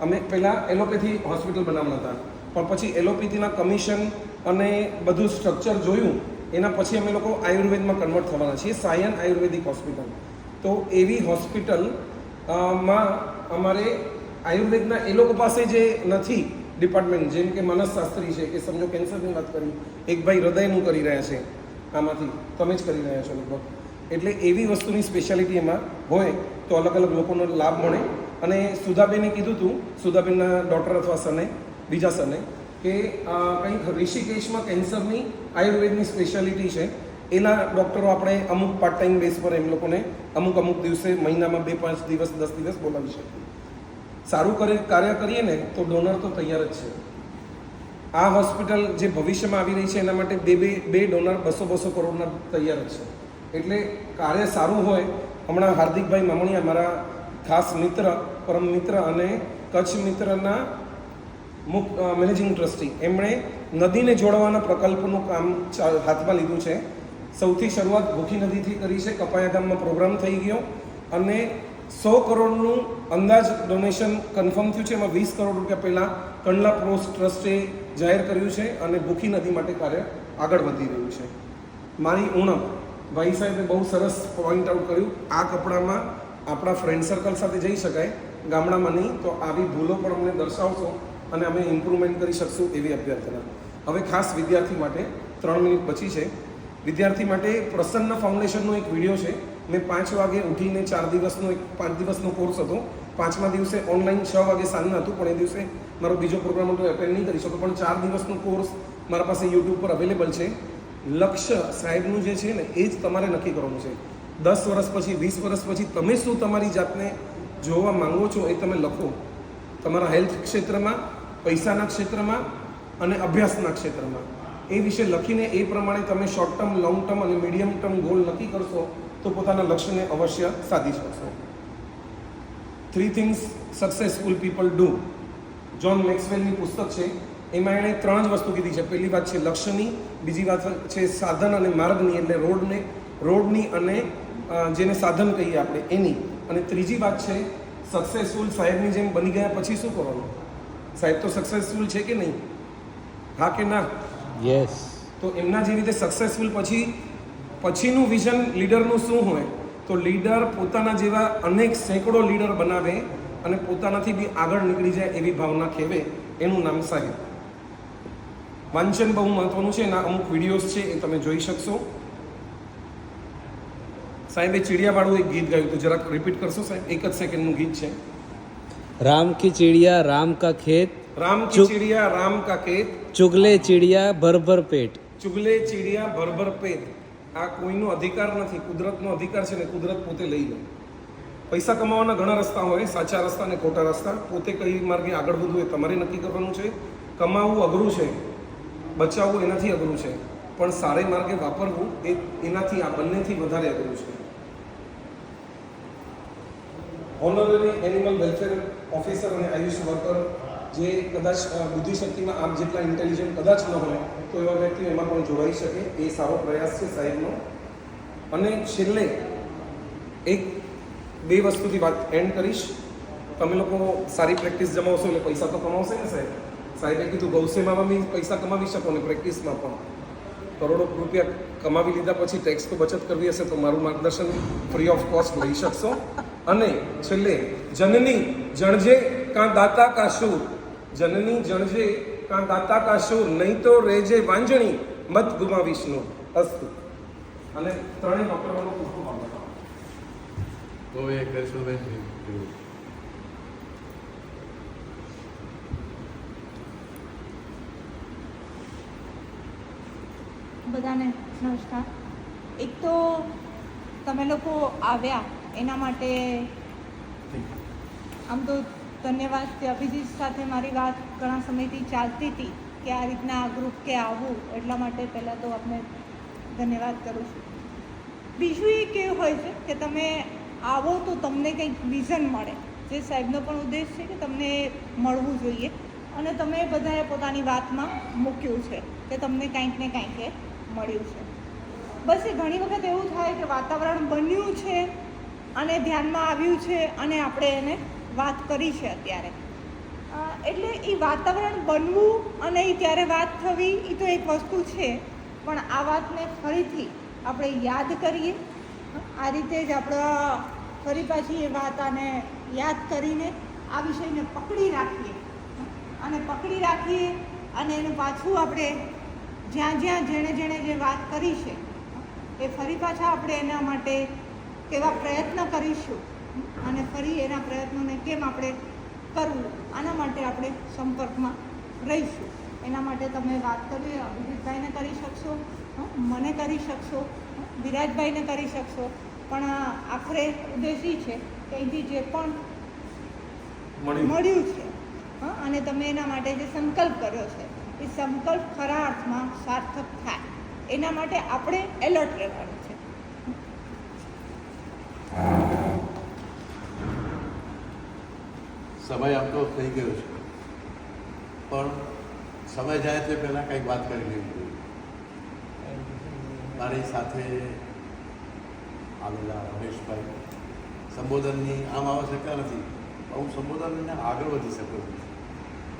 અમે પહેલાં એલોપેથી હોસ્પિટલ બનાવવાના હતા, પણ પછી એલોપેથીના કમિશન અને બધું સ્ટ્રક્ચર જોયું, એના પછી અમે લોકો આયુર્વેદમાં કન્વર્ટ થવાના છીએ, સાયન આયુર્વેદિક હોસ્પિટલ. તો એવી હોસ્પિટલ માં અમારે આયુર્વેદના એ લોકો પાસે જે નથી ડિપાર્ટમેન્ટ, જેમ કે માનસશાસ્ત્રી છે, કે સમજો કેન્સરની વાત કરી, એક ભાઈ હૃદયનું કરી રહ્યા છે, આમાંથી તમે જ કરી રહ્યા છો લગભગ. એટલે એવી વસ્તુની સ્પેશિયાલિટી એમાં હોય તો અલગ અલગ લોકોનો લાભ મળે. અને સુધાબેને કીધું હતું, સુધાબેનના ડોટર અથવા સને, બીજા સને, કે કંઈક ઋષિકેશમાં કેન્સરની આયુર્વેદની સ્પેશિયાલિટી છે. એના ડૉક્ટરો આપણે અમુક પાર્ટ ટાઈમ બેઝ પર એમ લોકોને અમુક દિવસે મહિનામાં 2-5 દિવસ 10 દિવસ બોલાવી શકીએ. સારું કાર્ય કરીએ ને તો ડોનર તો તૈયાર જ છે. આ હોસ્પિટલ જે ભવિષ્યમાં આવી રહી છે એના માટે બે ડોનર 200 કરોડના તૈયાર જ છે. એટલે કાર્ય સારું હોય. હમણાં હાર્દિકભાઈ મામણીયા મારા ખાસ મિત્ર, પરમ મિત્ર અને કચ્છ મિત્રના મેનેજિંગ ટ્રસ્ટી, એમણે નદીને જોડવાના પ્રકલ્પનું કામ હાથમાં લીધું છે. સૌથી શરૂઆત ભૂખી નદીથી કરી છે. કપાયા ગામમાં પ્રોગ્રામ થઈ ગયો અને 100 કરોડનું અંદાજ ડોનેશન કન્ફર્મ થયું છે. એમાં 20 કરોડ રૂપિયા પહેલાં કંડલા પ્રોસ ટ્રસ્ટે જાહેર કર્યું છે અને ભૂખી નદી માટે કાર્ય આગળ વધી રહ્યું છે. મારી ઉણપ ભાઈ સાહેબે બહુ સરસ પોઈન્ટ આઉટ કર્યું. આ કપડામાં આપણા ફ્રેન્ડ સર્કલ સાથે જઈ શકાય, ગામડામાં નહીં. તો આવી ભૂલો પણ અમને દર્શાવશો અને અમે ઇમ્પ્રુવમેન્ટ કરી શકશું એવી અભ્યર્થના. હવે ખાસ વિદ્યાર્થી માટે 3 મિનિટ બચી છે. વિદ્યાર્થી માટે પ્રસન્ન ફાઉન્ડેશનનો એક વિડીયો છે. મેં 5 વાગે ઉઠીને 4 દિવસનો 5 દિવસનો કોર્સ હતો. 5મા દિવસે ઓનલાઈન 6 વાગે સાંજના હતું, પણ એ દિવસે મારો બીજો પ્રોગ્રામ હતો, એટેન્ડ નહીં કરી શકો. પણ 4 દિવસનો કોર્સ મારા પાસે યુટ્યુબ પર અવેલેબલ છે. લક્ષ્ય સાહેબનું જે છે ને એ જ તમારે નક્કી કરવાનું છે. 10 વર્ષ પછી, 20 વર્ષ પછી તમે શું તમારી જાતને જોવા માંગો છો એ તમે લખો. તમારા હેલ્થ ક્ષેત્રમાં, પૈસાના ક્ષેત્રમાં અને અભ્યાસના ક્ષેત્રમાં એ વિશે લખીને એ પ્રમાણે તમે શોર્ટ ટર્મ, લોંગ ટર્મ અને મીડિયમ ટર્મ ગોલ નક્કી કરશો તો પોતાના લક્ષ્યને અવશ્ય સાધી શકશો. 3 things successful people do. John મેક્સવેલની પુસ્તક છે. એમાં એણે 3 જ વસ્તુ કીધી છે. પહેલી વાત છે લક્ષ્યની, બીજી વાત છે સાધન અને માર્ગની, એટલે રોડની અને જેને સાધન કહીએ આપણે એની, અને ત્રીજી વાત છે સક્સેસફુલ. સાહેબની જેમ બની ગયા પછી શું કરવાનું? સાહેબ તો સક્સેસફુલ છે કે નહીં? હા કે ના? યસ. તો એમના જેવી રીતે સક્સેસફુલ પછીનું વિઝન લીડરનું શું હોય? તો લીડર પોતાના જેવા અનેક સેંકડો લીડર બનાવે અને પોતાનાથી બી આગળ નીકળી જાય એવી ભાવના ખેવે. એનું નામ સાહેબ. વાંચન બહુ મહત્વનું છે. એના અમુક વિડીયોઝ છે, એ તમે જોઈ શકશો. સાહેબે ચીડિયાવાળું એક ગીત ગાયું હતું, જરાક રિપીટ કરશો સાહેબ? 1 જ સેકન્ડનું ગીત છે. राम की चिड़िया राम का खेत, राम की चिड़िया राम का खेत, चुगले चिड़िया भर भर पेट. ચુગલે ચીડિયા ભર ભર પેટ. આ કોઈનો અધિકાર નથી, કુદરતનો અધિકાર છે ને કુદરત પોતે લઈ લે. પૈસા કમાવાના ઘણા રસ્તા હોય, સાચા રસ્તા અને ખોટા રસ્તા. પોતે કઈ માર્ગે આગળ વધવું એ તમારે નક્કી કરવાનું છે. કમાવવું અઘરું છે, બચાવવું એનાથી અઘરું છે, પણ સારે માર્ગે વાપરવું એનાથી આ બંનેથી વધારે અઘરું છે. ઓનરરી એનિમલ વેલફેર ઓફિસર અને આયુષ વર્કર જે કદાચ બુદ્ધિશક્તિમાં આપ જેટલા ઇન્ટેલિજન્ટ કદાચ ન હોય તો એવા વ્યક્તિઓ એમાં પણ જોડાઈ શકે. એ સારો પ્રયાસ છે સાહેબનો. અને છેલ્લે 1-2 વસ્તુથી વાત એન્ડ કરીશ. તમે લોકો સારી પ્રેક્ટિસ જમાવશો એટલે પૈસા તો કમાવશે ને સાહેબ. સાહેબે કીધું ગૌસેવામાં બી પૈસા કમાવી શકો ને પ્રેક્ટિસમાં પણ. કરોડો રૂપિયા કમાવી લીધા પછી ટેક્સ તો બચત કરવી હશે તો મારું માર્ગદર્શન ફ્રી ઓફ કોસ્ટ લઈ શકશો. અને છેલ્લે જનની જણજે કાં દાતા કા શૂર, જનની જણજે કાં દાતા કા શૂર, નહીં તો રેજે વાંજણી મત ગુમાવીશનું અસ્તુ. અને 3 ડોક્ટરોનો ખૂબ ખૂબ આભાર. તો એ કૃષ્ણબેન બધાને નમસ્કાર. એક તો તમે લોકો આવ્યા એના માટે આમ તો ધન્યવાદ. કે અભિજીત સાથે મારી વાત ઘણા સમયથી ચાલતી હતી કે આ રીતના આ ગ્રુપ કે આવવું, એટલા માટે પહેલાં તો આપને ધન્યવાદ કરું છું. બીજું એ કેવું હોય છે કે તમે આવો તો તમને કંઈક વિઝન મળે, જે સાહેબનો પણ ઉદ્દેશ છે કે તમને મળવું જોઈએ. અને તમે બધાએ પોતાની વાતમાં મૂક્યું છે કે તમને કાંઈક ને કાંઈક મળ્યું છે. બસ એ ઘણી વખત એવું થાય કે વાતાવરણ બન્યું છે અને ધ્યાનમાં આવ્યું છે અને આપણે એને વાત કરી છે અત્યારે. એટલે એ વાતાવરણ બનવું અને એ ત્યારે વાત થવી એ તો એક વસ્તુ છે, પણ આ વાતને ફરીથી આપણે યાદ કરીએ. આ રીતે જ આપણે ફરી પાછી એ વાત આને યાદ કરીને આ વિષયને પકડી રાખીએ અને એનું પાછું આપણે જ્યાં જેણે જે વાત કરી છે એ ફરી પાછા આપણે એના માટે કેવા પ્રયત્ન કરીશું અને ફરી એના પ્રયત્નોને કેમ આપણે કરવું, આના માટે આપણે સંપર્કમાં રહીશું. એના માટે તમે વાત કરી અભિજીતભાઈને કરી શકશો, મને કરી શકશો, વિરાજભાઈને કરી શકશો, પણ આખરે ઉદ્દેશ એ છે કે અહીંથી જે પણ મળ્યું છે અને તમે એના માટે જે સંકલ્પ કર્યો છે એ સંકલ્પ ખરા અર્થમાં સાર્થક થાય એના માટે આપણે એલર્ટ રહેવાનું છે. સમય આમ તો થઈ ગયો છે, પણ સમય જાય તે પહેલાં કંઈક વાત કરી લેવી જોઈએ. મારી સાથે આવેલા રમેશભાઈ સંબોધનની આમ આવશ્યકતા નથી, હું સંબોધનને આગળ વધી શકું છું.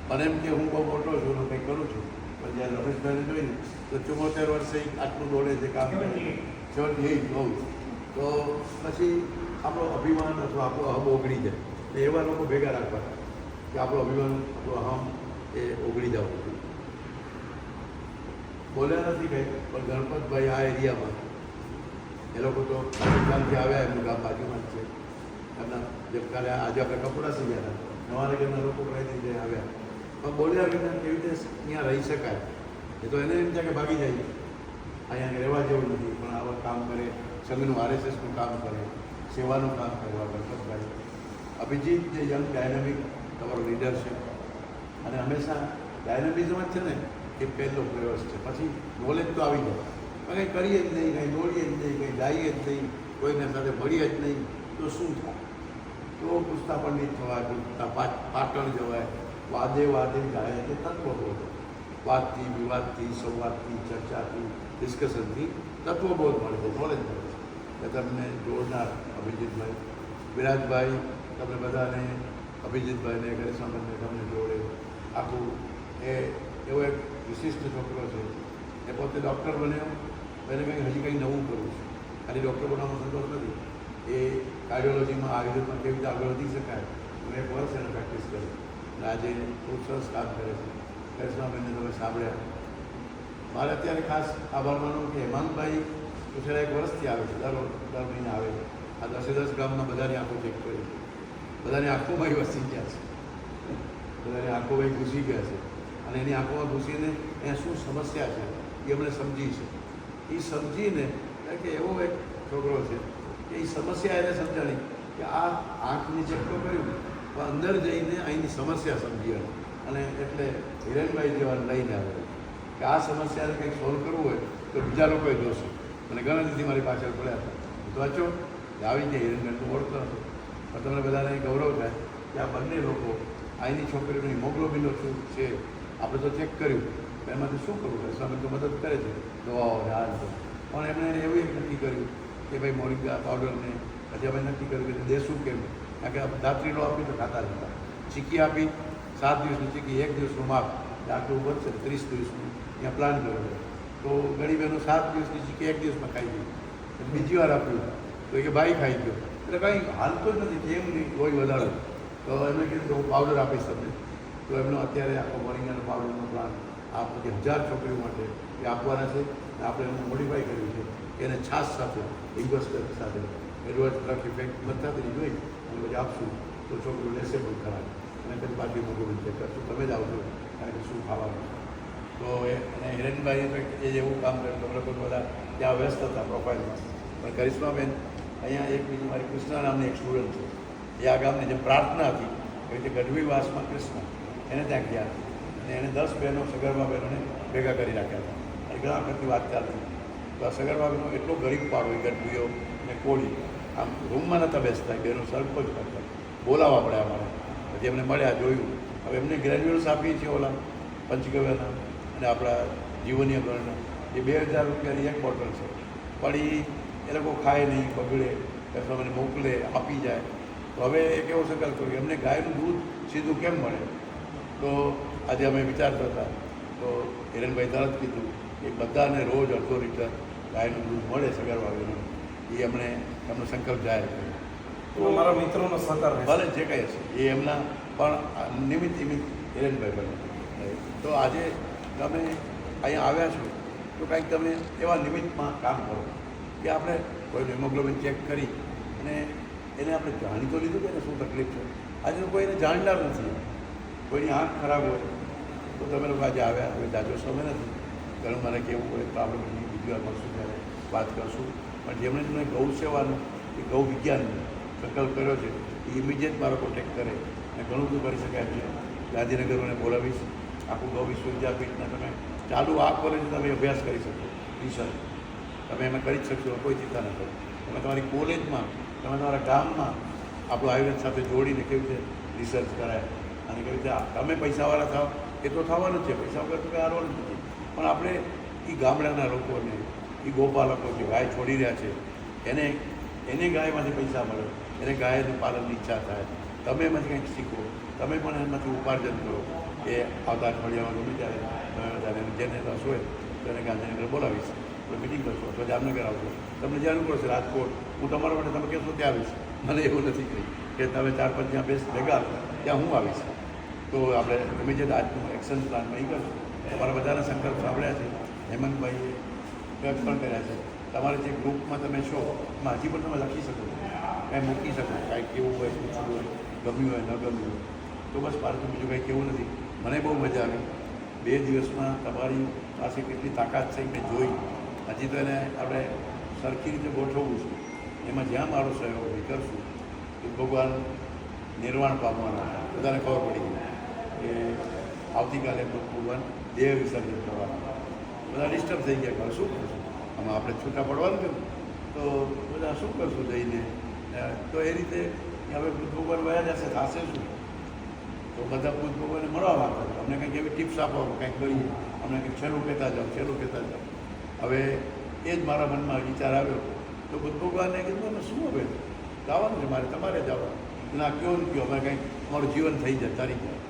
મને એમ કે હું બહુ મોટો છું, કંઈક કરું છું, પણ જ્યારે રમેશભાઈને જોઈને તો 74 વર્ષે આટલું દોડે છે, કામ કરે છે, 78 બહુ, તો પછી આપણો અભિમાન અથવા આપણો અહમ ઓગળી જાય. એવા લોકો ભેગા રાખવા કે આપણો અભિમાન, આપણો અહમ એ ઓગળી જવું જોઈએ. બોલ્યા નથી કંઈ, પણ ગણપતભાઈ આ એરિયામાં એ લોકો તો ગામથી આવ્યા, એમનું ગામ બાજુમાં જ છે. એમના જેમ કાલે આજે આપણે કપડાસી ગયા હતા, નવાનગરના લોકો કઈ રીતે આવ્યા, પણ બોલ્યા વિના કેવી રીતે અહીંયા રહી શકાય? એ તો એને એમ થાય કે ભાગી જાય, અહીંયા રહેવા જેવું નથી, પણ આવા કામ કરે, સંઘનું RSSનું કામ કરે, સેવાનું કામ કરવા ગણપતભાઈ. અભિજીત જે યંગ ડાયનામિક તમારો લીડર છે અને હંમેશા ડાયનામિઝમ જ છે ને એ પહેલો પ્રયાસ છે. પછી નોલેજ તો આવી જાય, પણ કંઈ કરીએ જ નહીં, કંઈ દોડીએ જ નહીં, કંઈ ગાઈએ જ નહીં, કોઈને સાથે મળીએ જ નહીં, તો શું થાય? તો પૂછતા પંડિત થવાય, પૂછતા પાટણ જવાય, વાદે ગાય તે તત્વબોધ. વાતથી, વિવાદથી, સંવાદથી, ચર્ચાથી, ડિસ્કશનથી તત્વબોધ મળે છે, નોલેજ મળે છે. એ તમને જોડનાર અભિજીતભાઈ, વિરાજભાઈ, તમને બધાને, અભિજીતભાઈને, કરિશ્માબેનને તમને જોડે આખું એવો એક વિશિષ્ટ છોકરો છે. એ પોતે ડૉક્ટર બન્યો, એને હજી કંઈ નવું કરવું છે. ખાલી ડૉક્ટર બનવાનો સંતોષ નથી, એ કાર્ડિયોલોજીમાં, આયુર્વેદમાં કેવી રીતે આગળ વધી શકાય, મેં એક વર્ષ એને પ્રેક્ટિસ કરી અને આજે ખૂબ સરસ કામ કરે છે. કરિશ્માબેનને તમે સાંભળ્યા. મારે અત્યારે ખાસ આભાર માનવું કે હેમાંગભાઈ તો છેલ્લા એક વર્ષથી આવે છે, દર મહિને આવે છે. આ 10 ગામમાં બધાની આંખો ચેક કરી છે, બધાની આંખોમાં વસી ગયા છે, બધાની આંખોમાં ઘૂસી ગયા છે અને એની આંખોમાં ઘૂસીને અહીંયા શું સમસ્યા છે એ અમને સમજી છે. એ સમજીને કે એવો એક છોકરો છે કે એ સમસ્યા એને સમજાણી કે આ આંખની ચેક તો કર્યું, પણ અંદર જઈને અહીંની સમસ્યા સમજી અને એટલે હિરેનભાઈ જેવા લઈને આવે કે આ સમસ્યાને કંઈક સોલ્વ કરવું હોય તો બીજા લોકોએ જોશે. મને ઘણા દીધી મારી પાછળ પડ્યા હતા, તો વાંચો આવી જાય. હિરેનભાઈ તો ઓળખતો હતો, પણ તમને બધાને ગૌરવ થાય કે આ બંને લોકો અહીંની છોકરીઓની હિમોગ્લોબિન ઓછું છે, આપણે તો ચેક કર્યું, એમાંથી શું કરવું પડે? સામે તો મદદ કરે છે દવાઓ ને આ રીતે, પણ એમણે એવું એક નક્કી કર્યું કે ભાઈ મોરિંગા પાવડરને પછી અમે નક્કી કર્યું કે દેશું કેમ, કારણ કે ધાત્રીનો આપી તો ખાતા નહોતા. ચીકી આપી 7 દિવસની ચીકી, 1 દિવસનું માપ, આટલું બનશે 30 દિવસનું અહીંયા પ્લાન કર્યો. તો ઘણી બહેનો 7 દિવસની ચીકી 1 દિવસમાં ખાઈ ગઈ. બીજી વાર આપ્યું તો એ કે ભાઈ ખાઈ ગયો, એટલે કંઈ હાલતો જ નથી, કેમ નહીં કોઈ વધારે. તો એમણે કીધું કે હું પાવડર આપીશ તમને. તો એમનો અત્યારે આખો મોરિંગાનો પાવડરનો પ્લાન આ બધી 1000 છોકરીઓ માટે એ આપવાના છે. આપણે એનું મોડિફાઈ કર્યું છે કે એને છાશ સાથે, ઇન્વેસ્ટર સાથે એડવર્સ ડ્રગ ઇફેક્ટ બધાથી જોઈ અને પછી આપશું તો છોકરું લેશે પણ ખરા અને પછી પાછી મોકલું ચેક કરશું. તમે જ આવજો, કારણ કે શું ખાવાનું. તો અને હિરેનભાઈ એ જેવું કામ કર્યું. તમે લોકો બધા ત્યાં વ્યસ્ત હતા પ્રોફાઇલમાં, પણ કરિશ્માબેન અહીંયા એક બીજી મારી કૃષ્ણા નામની એક સ્ટુડન્ટ છે, એ આ ગામની જે પ્રાર્થના હતી એ રીતે ગઢવીવાસમાં કૃષ્ણ એને ત્યાં ગયા અને એને 10 બહેનો, સગર્ભા બહેનોને ભેગા કરી રાખ્યા હતા. અને ઘણા વખતની વાત ચાલતી. તો આ સગર્ભા બહેનો એટલો ગરીબ પાડો હોય, ગઢવીઓ ને કોળી, આમ રૂમમાં નહોતા બેસતા, બહેનો સરખો જ કરતા, બોલાવવા પડે અમારે. પછી એમને મળ્યા, જોયું, હવે એમને ગ્રેન્યુઅલ્સ આપીએ છીએ ઓલા પંચગવ્યના અને આપણા જીવનીય ગણના એ 2000 રૂપિયાની એક બોટલ છે, પણ એ લોકો ખાય નહીં, બગડે, અથવા મને મોકલે, આપી જાય. તો હવે એક એવો સંકલ્પ કર્યો કે એમને ગાયનું દૂધ સીધું કેમ મળે. તો આજે અમે વિચારતા હતા તો હિરણભાઈ તરત કીધું કે બધાને રોજ 1/2 લીટર ગાયનું દૂધ મળે સગર્ભાવીનું, એ એમણે એમનો સંકલ્પ જાહેર કર્યો. તો મારા મિત્રોનો સહકાર ભલે જે કંઈ હશે એ એમના પણ નિમિત્ત હિરણભાઈ બને. તો આજે તમે અહીંયા આવ્યા છો તો કંઈક તમે એવા નિમિત્તમાં કામ કરો કે આપણે કોઈનું હિમોગ્લોબિન ચેક કરી અને એને આપણે જાણી તો લીધું કે એને શું તકલીફ છે. આજે તો કોઈને જાણનાર નથી, કોઈની આંખ ખરાબ હોય તો તમે લોકો આજે આવ્યા. હવે જાજો સમય નથી, ઘણું મને કહેવું હોય તો આપણે બીજી વાર મળશું ત્યારે વાત કરશું. પણ જેમણે તમે ગૌ સેવાનું કે ગૌ વિજ્ઞાનનો સંકલ્પ કર્યો છે એ ઇમિડિયેટ મારો કોન્ટેક્ટ કરે અને ઘણું બધું કરી શકાય છે. ગાંધીનગર મને બોલાવીશ, આખું ગૌ વિશ્વવિદ્યાપીઠને તમે ચાલુ આ કોલેજ તમે અભ્યાસ કરી શકો, રિસર્ચ તમે એમાં કરી જ શકશો, કોઈ ચિંતા ન કરો. તમે તમારી કોલેજમાં, તમે તમારા ગામમાં આપણું આયુર્વેદ સાથે જોડીને કેવી રીતે રિસર્ચ કરાય અને કેવી રીતે તમે પૈસાવાળા થાવ એ તો થવાનું જ છે, પૈસા વગર તો કંઈ હારવાનું જ નથી. પણ આપણે એ ગામડાના લોકોને, એ ગોપાલકો જે ગાય છોડી રહ્યા છે એને ગાયમાંથી પૈસા મળે, એને ગાયનું પાલનની ઈચ્છા થાય, તમે એમાંથી કંઈક શીખો, તમે પણ એમાંથી ઉપાર્જન કરો. એ આવતા અઠવાડિયામાં ગમે ત્યારે જેને રસ હોય તો એને ગાંધીનગર બોલાવીશ, આપણે મિટિંગ કરશો અથવા જામનગર આવશો, તમને જ્યાં અનુકૂળ હશે, રાજકોટ, હું તમારા માટે તમે કહેશો ત્યાં આવીશ. મને એવું નથી કહ્યું કે તમે 4-5 જ્યાં બેસ ભેગા ત્યાં હું આવીશ. તો આપણે ઇમિડિયેટ આજનું એક્શન પ્લાનમાં એ કરશું. તમારા બધાના સંકલ્પ સાંભળ્યા છે, હેમંતભાઈએ વ્યક્ત પણ કર્યા છે. તમારે જે ગ્રુપમાં તમે છો એમાં હજી પણ તમે લખી શકો, કાંઈ મૂકી શકો, કાંઈ કેવું હોય, પૂછવું હોય, ગમ્યું હોય, ન ગમ્યું હોય. તો બસ પાછું બીજું કંઈ કેવું નથી. મને બહુ મજા આવી 2 દિવસમાં તમારી પાસે કેટલી તાકાત છે મેં જોઈ. હજી તો એને આપણે સરખી રીતે ગોઠવવું છે. એમાં જ્યાં મારો સહયોગ એ કરશું તો ભગવાન નિર્વાણ પામવાના બધાને ખબર પડી કે આવતીકાલે ભગવાન દેહ વિસર્જન કરવાના. બધા ડિસ્ટર્બ થઈ ગયા, ઘર શું કરશું, આમાં આપણે છૂટા પડવાનું કેમ, તો બધા શું કરશું જઈને. તો એ રીતે હવે ભગવાન વયા જશે, થશે શું, તો બધા ભગવાનને મળવા માંગતા હતા. અમને કંઈક એવી ટિપ્સ આપો, કંઈક કરીએ, અમને કંઈક છેલ્લું કહેતા જાઓ. હવે એ જ મારા મનમાં વિચાર આવ્યો તો ભગવાનને કીધું અમે શું હવે જવાનું છે, મારે તમારે જવાનું ના કયો ને કયો, અમે કંઈક અમારું જીવન થઈ જાય, તરી જાય.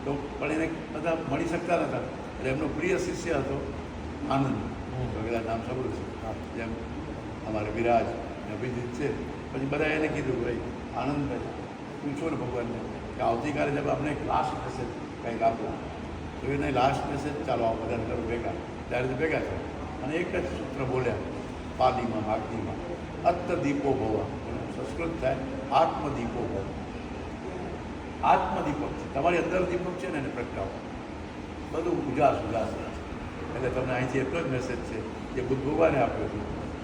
તો પણ એને બધા મળી શકતા નહોતા. એટલે એમનો પ્રિય શિષ્ય હતો આનંદ, કદાચ નામ સાંભળ્યું છે, જેમ અમારે વિરાજ અભિજીત છે. પછી બધા એને કીધું ભાઈ આનંદભાઈ પૂછો ને ભગવાનને કે આવતીકાલે જब આપણે એક લાસ્ટ મેસેજ કંઈક આપો. તો એને લાસ્ટ મેસેજ ચાલો આ બધાને કરો ભેગા. ત્યારે ભેગા થયા અને એક જ સૂત્ર બોલ્યા પાલીમાં, માગદીમાં, અત્ત દીપો ભવ. સંસ્કૃત થાય આત્મદીપો ભવ. આત્મદીપક છે, તમારી અંદર દીપક છે ને એને પ્રગટાવો, બધું ઉજાસ ઉજાસ છે. એટલે તમને અહીંથી એટલો જ મેસેજ છે જે બુદ્ધ ભગવાને આપ્યો છે,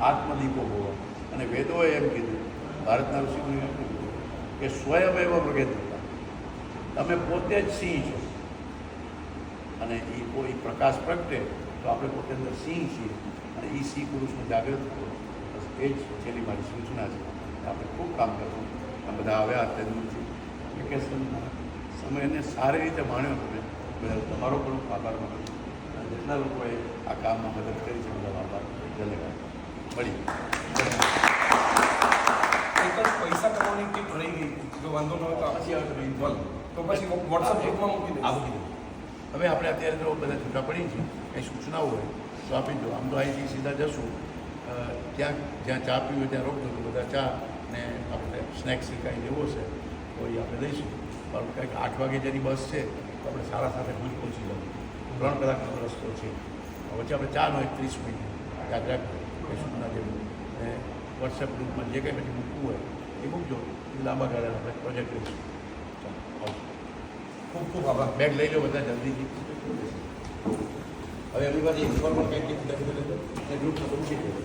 આત્મદીપો ભવ. અને વેદોએ એમ કીધું, ભારતના ઋષિમુનિએ એમ કીધું કે સ્વયં એવ મૃગેન્દ્રતા, તમે પોતે જ સિંહ છો. અને એ કોઈ પ્રકાશ પ્રગટે તો આપણે પોતે અંદર સિંહ છીએ અને એ સિંહ પુરુષને જાગૃત કરો. બસ એ જ છેલ્લી મારી સૂચના છે. આપણે ખૂબ કામ કરશું. આ બધા આવ્યા અત્યારે દૂરથી વેકેશનના સમયને સારી રીતે માણ્યો તમે બધા, તમારો પણ આભાર માનું છું. અને જેટલા લોકોએ આ કામમાં મદદ કરી છે બધા આભાર. ધન્યવાદ. મળી પૈસા કમાવાની ટીપ રહી ગઈ, જો વાંધો ન હોય તો પછી આવે તો પછી વોટ્સઅપ ગ્રુપમાં મૂકી દે. હવે આપણે અત્યારે તો બધા છૂટા પડી છીએ, કંઈ સૂચનાઓ હોય તો આપી દો. આમ તો અહીંથી સીધા જશું ત્યાં જ્યાં ચા પીવી હોય ત્યાં રોકજો, તો બધા ચા ને આપણે સ્નેક્સ કાંઈ લેવો છે તો એ આપણે લઈશું. પણ કંઈક 8 વાગે જેની બસ છે તો આપણે સારા સાથે ભૂજ પહોંચી જવું. 3 કલાકનો રસ્તો છે. વચ્ચે આપણે ચાનો 30 મિનિટ યાદ રાખજો કંઈ સૂચના જેવું. અને વોટ્સએપ ગ્રુપમાં જે કંઈ પછી મૂકવું હોય એ મૂકજો. લાંબા ગાળાના આપણે પ્રોજેક્ટ લઈશું. ખૂબ ખૂબ આભાર. બેગ લઈ લો બધા જલ્દીથી. હવે એમની પાસે ઇન્ફોર્મલ કંઈક લખી લેજો અને ગ્રુપમાં પૂછી લેજો.